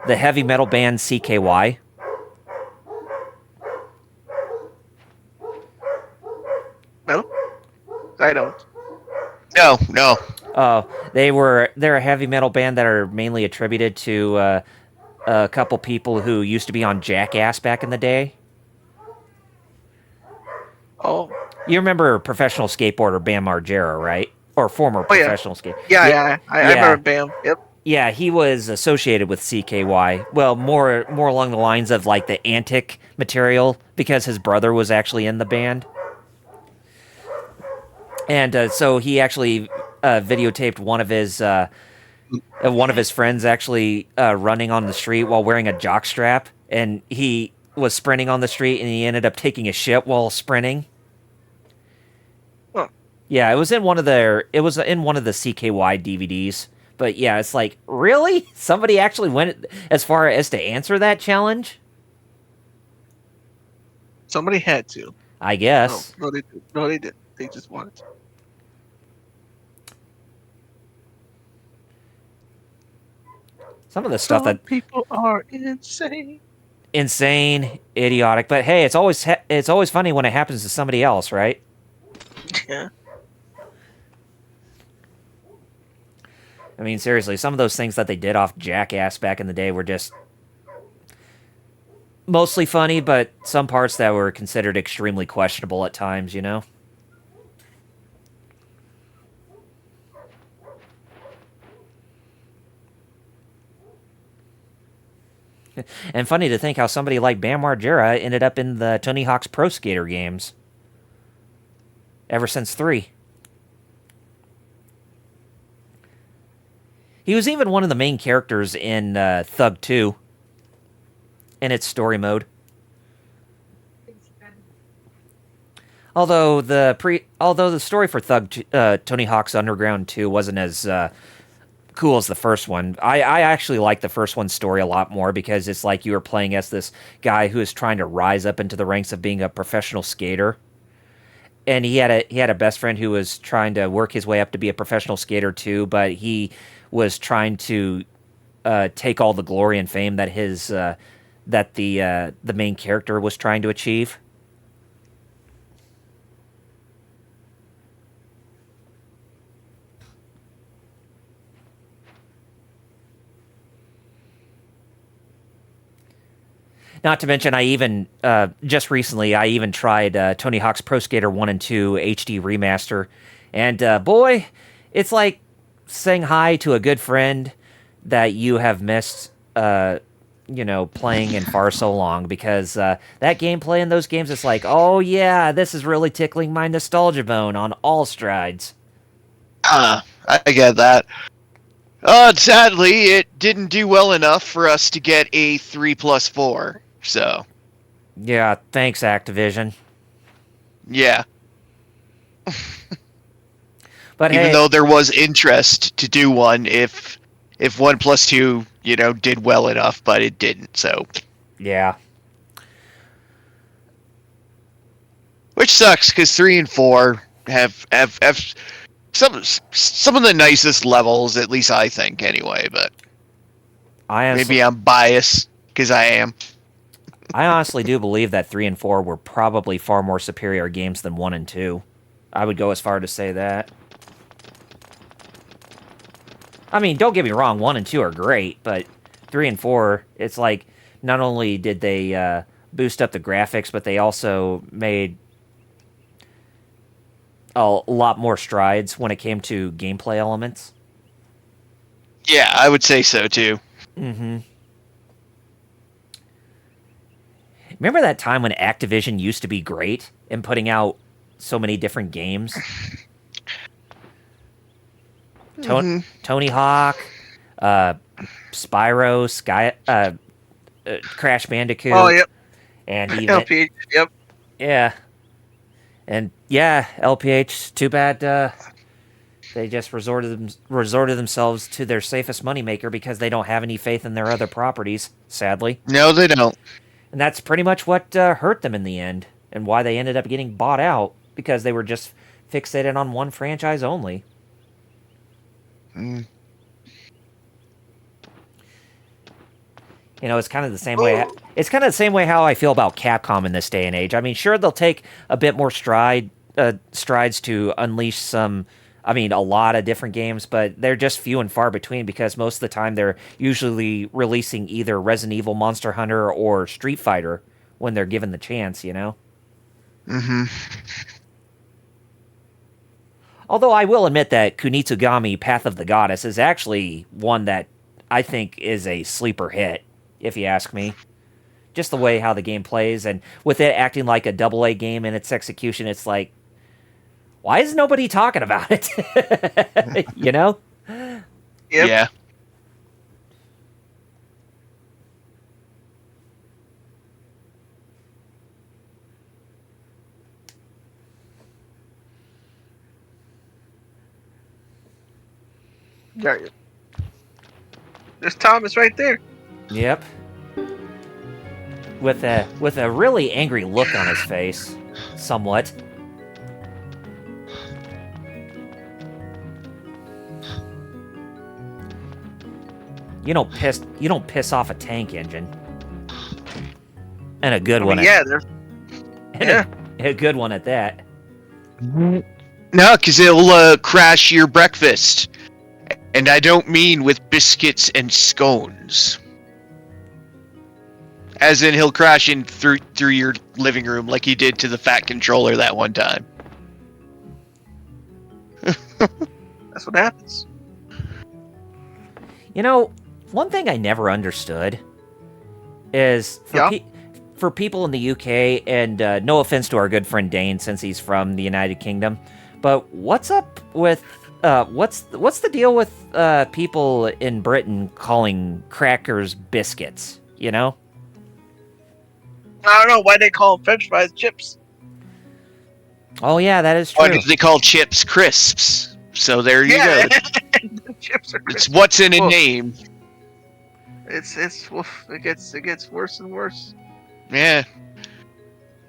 heavy metal band CKY? No, I don't. No. They're a heavy metal band that are mainly attributed to a couple people who used to be on Jackass back in the day. Oh, You remember professional skateboarder Bam Margera, right? Or former Oh, yeah. professional skate. yeah. I Yeah. remember Bam. Yep. Yeah, he was associated with CKY. Well, more along the lines of like the Antic material because his brother was actually in the band. And so he actually videotaped one of his friends actually running on the street while wearing a jock strap, and he was sprinting on the street, and he ended up taking a shit while sprinting. Huh. Yeah, it was in one of the CKY DVDs. But yeah, it's like, really? Somebody actually went as far as to answer that challenge? Somebody had to. I guess. No, they did. No, they didn't. They just wanted to. Some of the stuff Some that people are insane. insane, idiotic, but hey, it's always funny when it happens to somebody else, right? Yeah. I mean, seriously, some of those things that they did off Jackass back in the day were just mostly funny, but some parts that were considered extremely questionable at times, you know? And funny to think how somebody like Bam Margera ended up in the Tony Hawk's Pro Skater games. Ever since 3. He was even one of the main characters in Thug 2. in its story mode. Although the story for Tony Hawk's Underground 2 wasn't as cool as the first one. I actually like the first one's story a lot more because it's like you were playing as this guy who is trying to rise up into the ranks of being a professional skater. And he had a best friend who was trying to work his way up to be a professional skater too, but he was trying to take all the glory and fame that the main character was trying to achieve. Not to mention, I even just recently I even tried Tony Hawk's Pro Skater 1 and 2 HD remaster, and boy, it's like saying hi to a good friend that you have missed, playing in far so long, because that gameplay in those games is like, oh yeah, this is really tickling my nostalgia bone on all strides. I get that. Sadly, it didn't do well enough for us to get a 3+4. So, yeah, thanks, Activision. Yeah. But even hey, though there was interest to do one, if 1+2, did well enough, but it didn't. So, yeah, which sucks because 3 and 4 have some of the nicest levels, at least I think, anyway. But maybe I'm biased because I am. I honestly do believe that 3 and 4 were probably far more superior games than 1 and 2. I would go as far to say that. I mean, don't get me wrong, 1 and 2 are great, but 3 and 4, it's like, not only did they boost up the graphics, but they also made a lot more strides when it came to gameplay elements. Yeah, I would say so, too. Mm-hmm. Remember that time when Activision used to be great in putting out so many different games? Tony Hawk, Spyro, Crash Bandicoot. Oh, yep. And even LPH, yep. Yeah. And yeah, LPH, too bad they just resorted themselves to their safest moneymaker because they don't have any faith in their other properties, sadly. No, they don't. And that's pretty much what hurt them in the end, and why they ended up getting bought out, because they were just fixated on one franchise only. Mm. It's kind of the same way. It's kind of the same way how I feel about Capcom in this day and age. I mean, sure, they'll take a bit more strides to unleash a lot of different games, but they're just few and far between, because most of the time they're usually releasing either Resident Evil, Monster Hunter, or Street Fighter when they're given the chance, Mm-hmm. Although I will admit that Kunitsugami Path of the Goddess is actually one that I think is a sleeper hit, if you ask me. Just the way how the game plays, and with it acting like a AA game in its execution, it's like, why is nobody talking about it? Yep. Yeah. There's Thomas right there. Yep. With a really angry look on his face, somewhat. You don't piss off a tank engine. And a good one. Yeah, a good one at that. No, because it'll crash your breakfast. And I don't mean with biscuits and scones. As in, he'll crash in through your living room like he did to the Fat Controller that one time. That's what happens. One thing I never understood is for people in the UK, and no offense to our good friend Dane since he's from the United Kingdom, but what's up with what's the deal with people in Britain calling crackers biscuits? I don't know why they call them French fries chips. Oh yeah, that is Why true. did they call chips crisps? So there you Yeah, go. the chips are. It's what's in a Well, name. It's woof, it gets worse and worse. Yeah.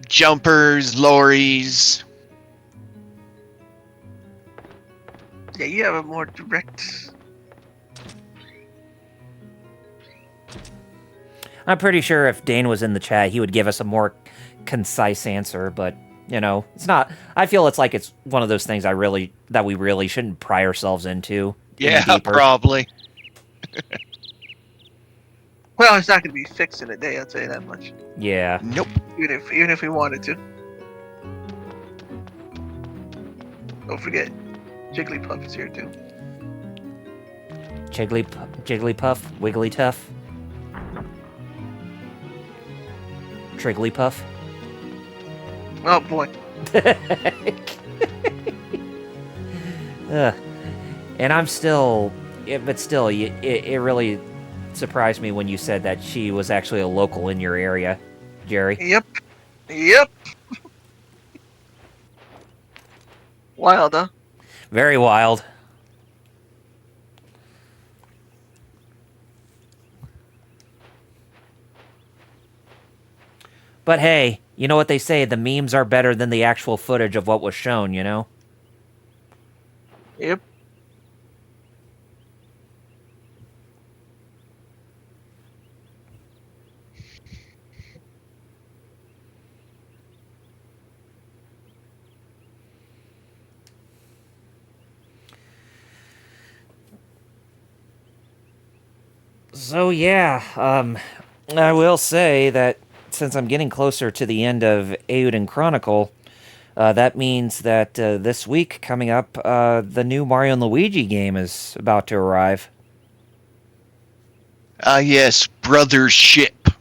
Jumpers, lorries. Yeah, you have a more direct. I'm pretty sure if Dane was in the chat, he would give us a more concise answer, but it's not. I feel it's like it's one of those things that we really shouldn't pry ourselves into. any Yeah, deeper. probably. Well, it's not going to be fixed in a day. I'll tell you that much. Yeah. Nope. Even if we wanted to. Don't forget, Jigglypuff is here too. Jigglypuff, Wigglytuff, Trigglypuff. Oh boy. And I'm still, but still, it really surprised me when you said that she was actually a local in your area, Jerry. Yep. Wild, huh? Very wild. But hey, you know what they say, the memes are better than the actual footage of what was shown, you know? Yep. So yeah, I will say that since I'm getting closer to the end of Euden Chronicle, that means that this week coming up, the new Mario and Luigi game is about to arrive. Yes, Brothership.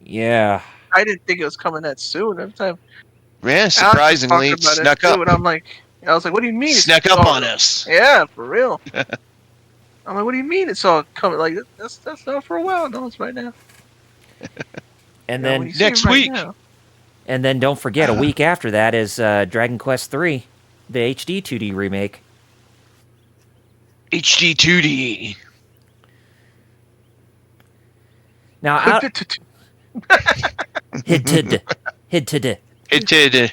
Yeah. I didn't think it was coming that soon. Every time Yeah, Alex was surprisingly, talking it about snuck it too, up. and I was like, "What do you mean?" Snuck up on us. Yeah, for real. I'm like, "What do you mean it's all coming?" Like that's not for a while. No, it's right now. And Yeah, when then you see it next right week. now. and then don't forget, a week after that is Dragon Quest III, the HD 2D remake. HD 2D. Now, out hinted. It did.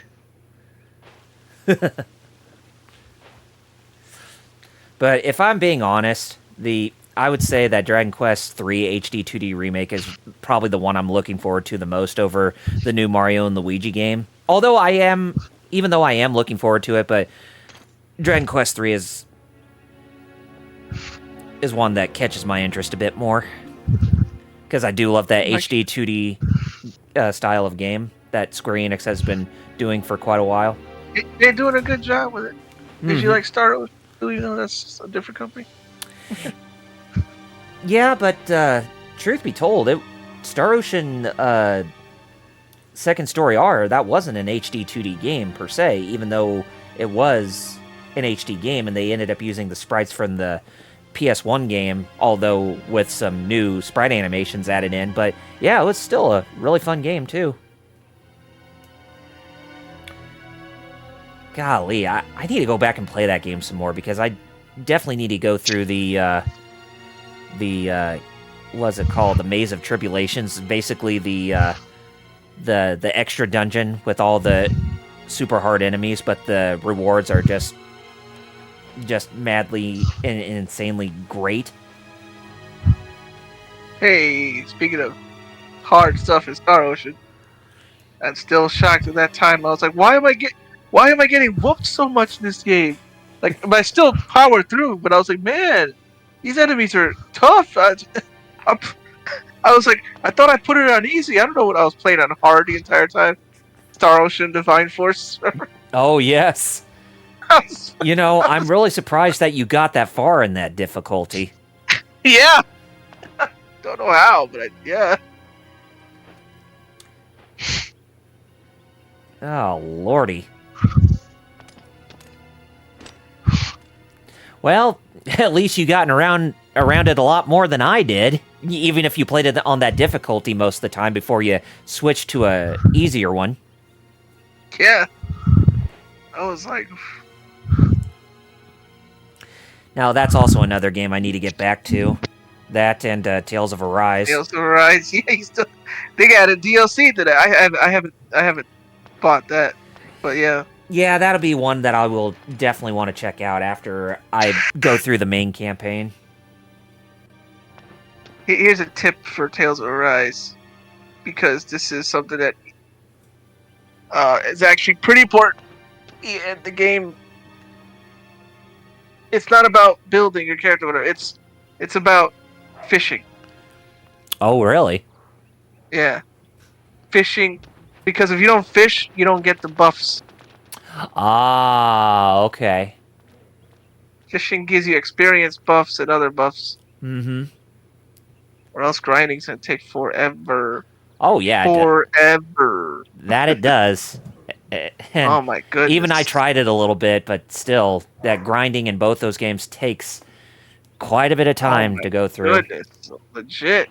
But if I'm being honest, I would say that Dragon Quest III HD 2D remake is probably the one I'm looking forward to the most over the new Mario and Luigi game. Even though I am looking forward to it, but Dragon Quest III is one that catches my interest a bit more. Because I do love that HD 2D style of game that Square Enix has been doing for quite a while. They're doing a good job with it. Did you Mhm. like Star Ocean? You know that's a different company. Yeah, but truth be told, Star Ocean Second Story R, that wasn't an HD 2D game per se, even though it was an HD game, and they ended up using the sprites from the PS1 game, although with some new sprite animations added in. But yeah, it was still a really fun game too. Golly, I need to go back and play that game some more because I definitely need to go through the what's it called? The Maze of Tribulations. Basically the extra dungeon with all the super hard enemies, but the rewards are just madly and insanely great. Hey, speaking of hard stuff in Star Ocean, I'm still shocked at that time. I was like, why am I getting whooped so much in this game? Like, but I still powered through. But I was like, man, these enemies are tough. I was like, I thought I put it on easy. I don't know what I was playing on hard the entire time. Star Ocean Divine Force. Oh yes. You know, I'm really surprised that you got that far in that difficulty. Yeah. Don't know how, but yeah. Oh lordy. Well, at least you gotten around it a lot more than I did. even if you played it on that difficulty most of the time before you switched to a easier one. Yeah. I was like, Now that's also another game I need to get back to. That and Tales of Arise. Tales of Arise. Yeah, they got a DLC to that. I haven't bought that, but yeah. Yeah, that'll be one that I will definitely want to check out after I go through the main campaign. Here's a tip for Tales of Arise, because this is something that is actually pretty important. And the game, it's not about building your character, or whatever. It's about fishing. Oh, really? Yeah, fishing, because if you don't fish, you don't get the buffs. Ah, okay. Fishing gives you experience buffs and other buffs, Mm-hmm. or else grinding's gonna take forever. Oh, yeah. Forever. That it does. And Oh my goodness. even I tried it a little bit, but still, that grinding in both those games takes quite a bit of time to go through. Goodness, legit.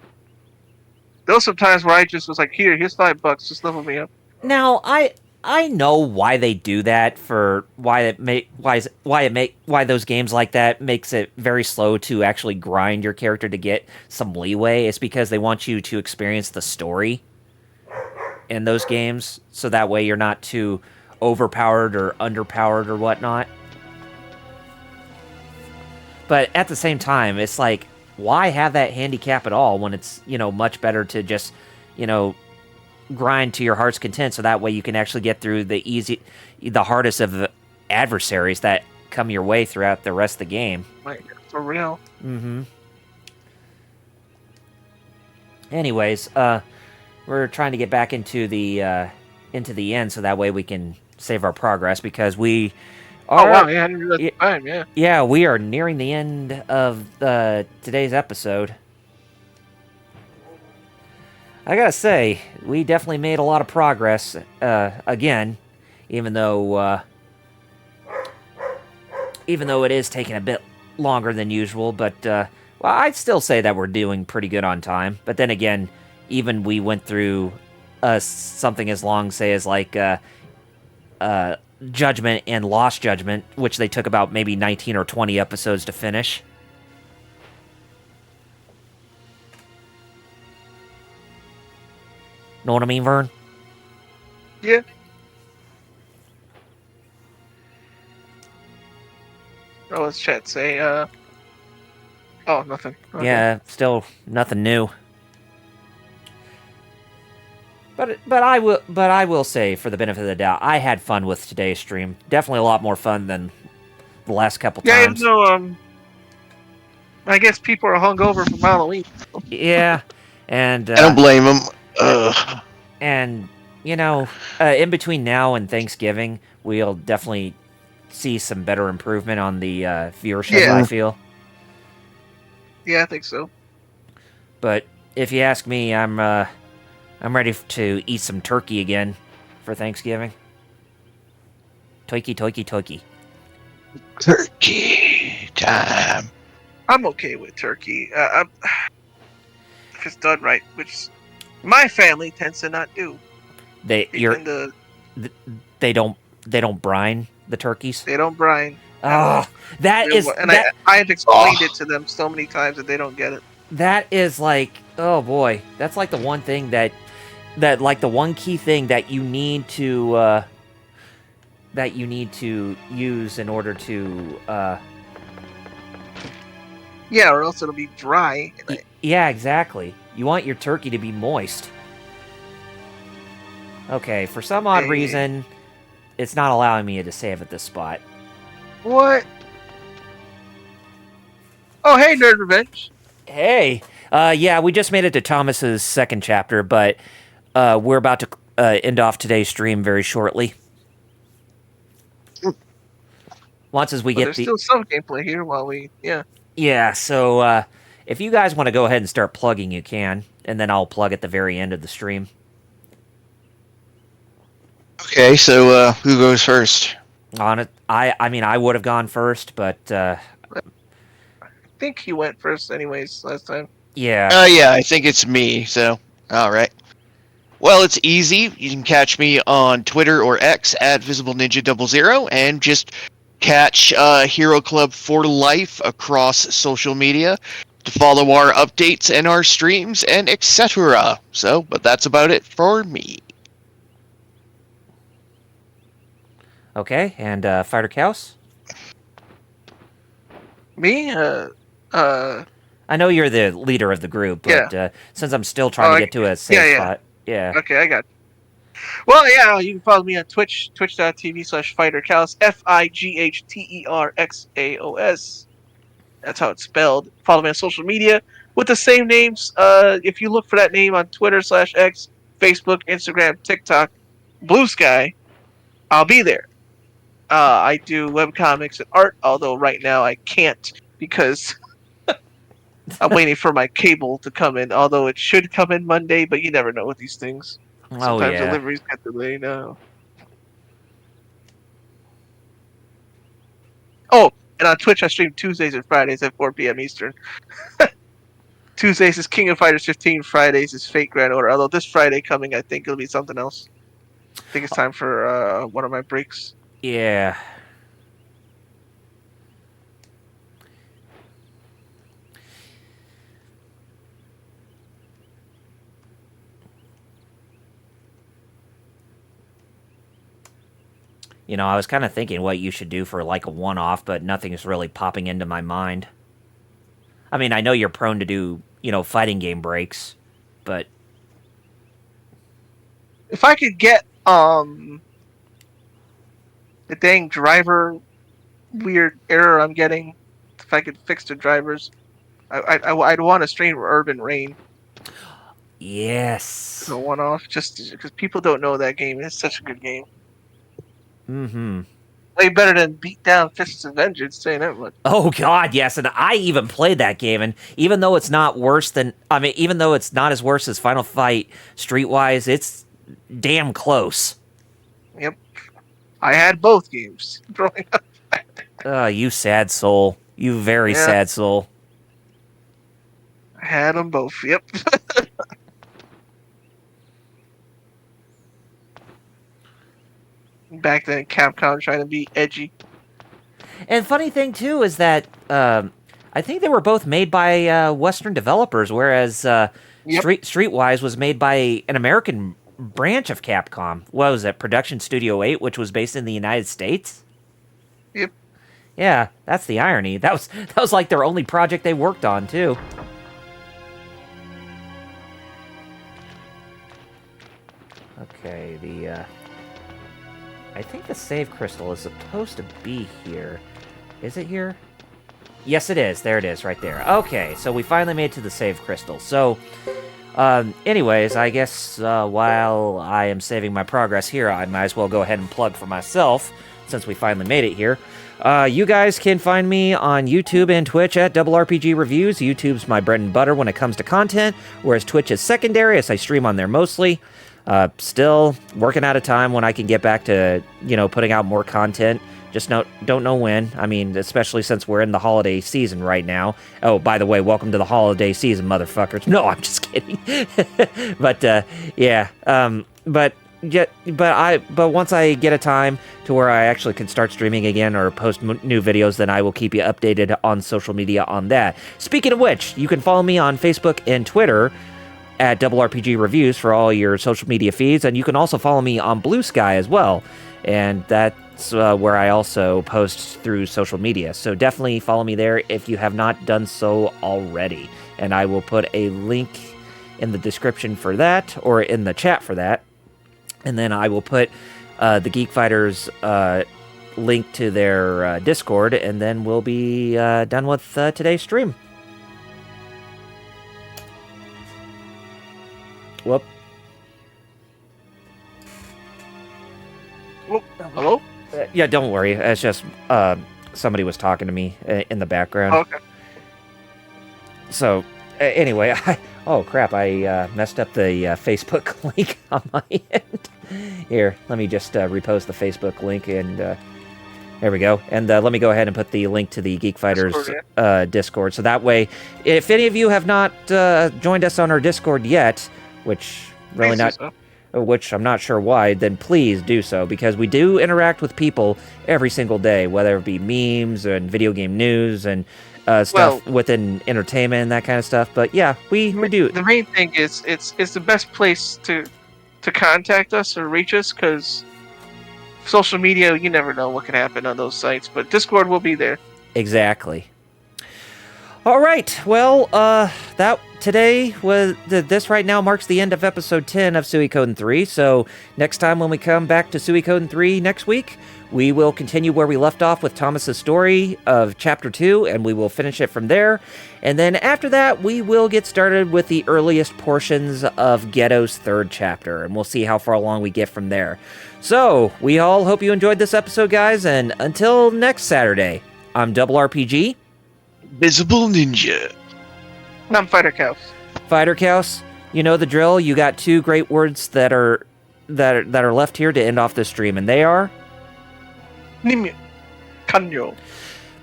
There was some times where I just was like, here's $5, just level me up. Now, I know why they do that, for why those games like that makes it very slow to actually grind your character to get some leeway. It's because they want you to experience the story in those games, so that way you're not too overpowered or underpowered or whatnot. But at the same time, it's like, why have that handicap at all when it's, much better to just, grind to your heart's content, so that way you can actually get through the hardest of the adversaries that come your way throughout the rest of the game. Like, for real. Mm-hmm. Anyways, we're trying to get back into the end, so that way we can save our progress, because we are... Oh, wow, yeah, I didn't realize the time, yeah. Yeah, we are nearing the end of today's episode. I gotta say, we definitely made a lot of progress, again, even though it is taking a bit longer than usual, but, well, I'd still say that we're doing pretty good on time. But then again, even we went through something as long, say, as like Judgment and Lost Judgment, which they took about maybe 19 or 20 episodes to finish. Know what I mean, Vern? Yeah. Oh, what's chat say? Oh, nothing. Okay. Yeah, still nothing new. But I will say, for the benefit of the doubt, I had fun with today's stream. Definitely a lot more fun than the last couple times. Yeah, even though I guess people are hungover from Halloween. Yeah, and I don't blame them. Ugh. And in between now and Thanksgiving, we'll definitely see some better improvement on the viewership. Yeah. I feel. Yeah, I think so. But if you ask me, I'm ready to eat some turkey again for Thanksgiving. Turkey. Turkey time. I'm okay with turkey. If it's done right, which my family tends to not do. They don't brine the turkeys. They don't brine. Oh, I've explained it to them so many times that they don't get it. That is like, oh boy, that's like the one thing that like the one key thing that you need to use in order to Yeah, or else it'll be dry. Yeah, exactly. You want your turkey to be moist. Okay, for some odd reason, it's not allowing me to save at this spot. What? Oh, hey, Nerd Revenge. Hey, yeah, we just made it to Thomas's second chapter, but we're about to end off today's stream very shortly. Once as we get there's still some gameplay here while we, Yeah, so if you guys want to go ahead and start plugging, you can, and then I'll plug at the very end of the stream. Okay, so who goes first? On it, I mean, I would have gone first, but I think he went first anyways last time. Yeah. Yeah, I think it's me. So, all right. Well, it's easy. You can catch me on Twitter or X at VisibleNinja00 and just catch Hero Club for Life across social media to follow our updates and our streams and etc. So, but that's about it for me. Okay, and Fighter Cows? Me? I know you're the leader of the group, but Yeah. since I'm still trying to get to a safe yeah. spot, yeah. Okay, I got you. Well, yeah, you can follow me on Twitch, twitch.tv/fighterchaos, FIGHTERXAOS. That's how it's spelled. Follow me on social media with the same names. If you look for that name on Twitter/X, Facebook, Instagram, TikTok, Blue Sky, I'll be there. I do webcomics and art, although right now I can't because I'm waiting for my cable to come in. Although it should come in Monday, but you never know with these things. Oh, Sometimes yeah. deliveries get delayed. Oh, and on Twitch I stream Tuesdays and Fridays at 4 p.m. Eastern. Tuesdays is King of Fighters 15. Fridays is Fate Grand Order. Although this Friday coming, I think it'll be something else. I think it's time for one of my breaks. Yeah. You know, I was kind of thinking what you should do for like a one-off, but nothing is really popping into my mind. I mean, I know you're prone to do, fighting game breaks, but If I could get the dang driver weird error I'm getting, if I could fix the drivers, I'd want to stream Urban Rain. yes. A one-off, just because people don't know that game. It's such a good game. Mm-hmm. Way better than Beat Down Fists of Vengeance, saying that much. Oh God, yes, and I even played that game, and even though it's not worse than, even though it's not as worse as Final Fight Streetwise, it's damn close. Yep. I had both games growing up. You sad soul. You very sad soul. I had them both. Yep. Back then, Capcom trying to be edgy. And funny thing too is that I think they were both made by Western developers, whereas Streetwise was made by an American branch of Capcom. What was it? Production Studio 8, which was based in the United States. Yep. Yeah, that's the irony. That was like their only project they worked on too. Okay, I think the save crystal is supposed to be here. Is it here? Yes, it is. There it is, right there. Okay, so we finally made it to the save crystal. So, anyways, I guess while I am saving my progress here, I might as well go ahead and plug for myself, since we finally made it here. You guys can find me on YouTube and Twitch at Double RPG Reviews. YouTube's my bread and butter when it comes to content, whereas Twitch is secondary, as I stream on there mostly. Still working out of time when I can get back to, putting out more content. Just don't know when. I mean, especially since we're in the holiday season right now. Oh, by the way, welcome to the holiday season, motherfuckers. No, I'm just kidding. But yeah. But once I get a time to where I actually can start streaming again or post new videos, then I will keep you updated on social media on that. Speaking of which, you can follow me on Facebook and Twitter at Double RPG Reviews for all your social media feeds, and you can also follow me on Blue Sky as well, and that's where I also post through social media. So definitely follow me there if you have not done so already, and I will put a link in the description for that, or in the chat for that, and then I will put the Geek Fighters link to their Discord, and then we'll be done with today's stream. Whoop. Hello? Yeah, don't worry. It's just somebody was talking to me in the background. Oh, okay. So, anyway, oh crap, I messed up the Facebook link on my end. Here, let me just repost the Facebook link, and There we go. And let me go ahead and put the link to the Geek Fighters Discord. So that way, if any of you have not joined us on our Discord yet, which really not, which I'm not sure why, then please do so, because we do interact with people every single day, whether it be memes and video game news and stuff within entertainment and that kind of stuff. But yeah, we do. The main thing is it's the best place to contact us or reach us, because social media, you never know what can happen on those sites, but Discord will be there. Exactly. All right. Well, this right now marks the end of episode 10 of Suikoden 3. So next time when we come back to Suikoden 3 next week, we will continue where we left off with Thomas's story of chapter 2, and we will finish it from there. And then after that, we will get started with the earliest portions of Ghetto's third chapter, and we'll see how far along we get from there. So, we all hope you enjoyed this episode, guys, and until next Saturday, I'm Double RPG. Visible Ninja. And I'm Fighter Cows. Fighter Cows, you know the drill. You got 2 great words that are left here to end off this stream, and they are... Nimyo. Kanyo.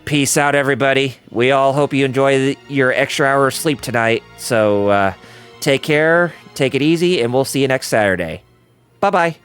Peace out, everybody. We all hope you enjoy your extra hour of sleep tonight. So, take care, take it easy, and we'll see you next Saturday. Bye-bye.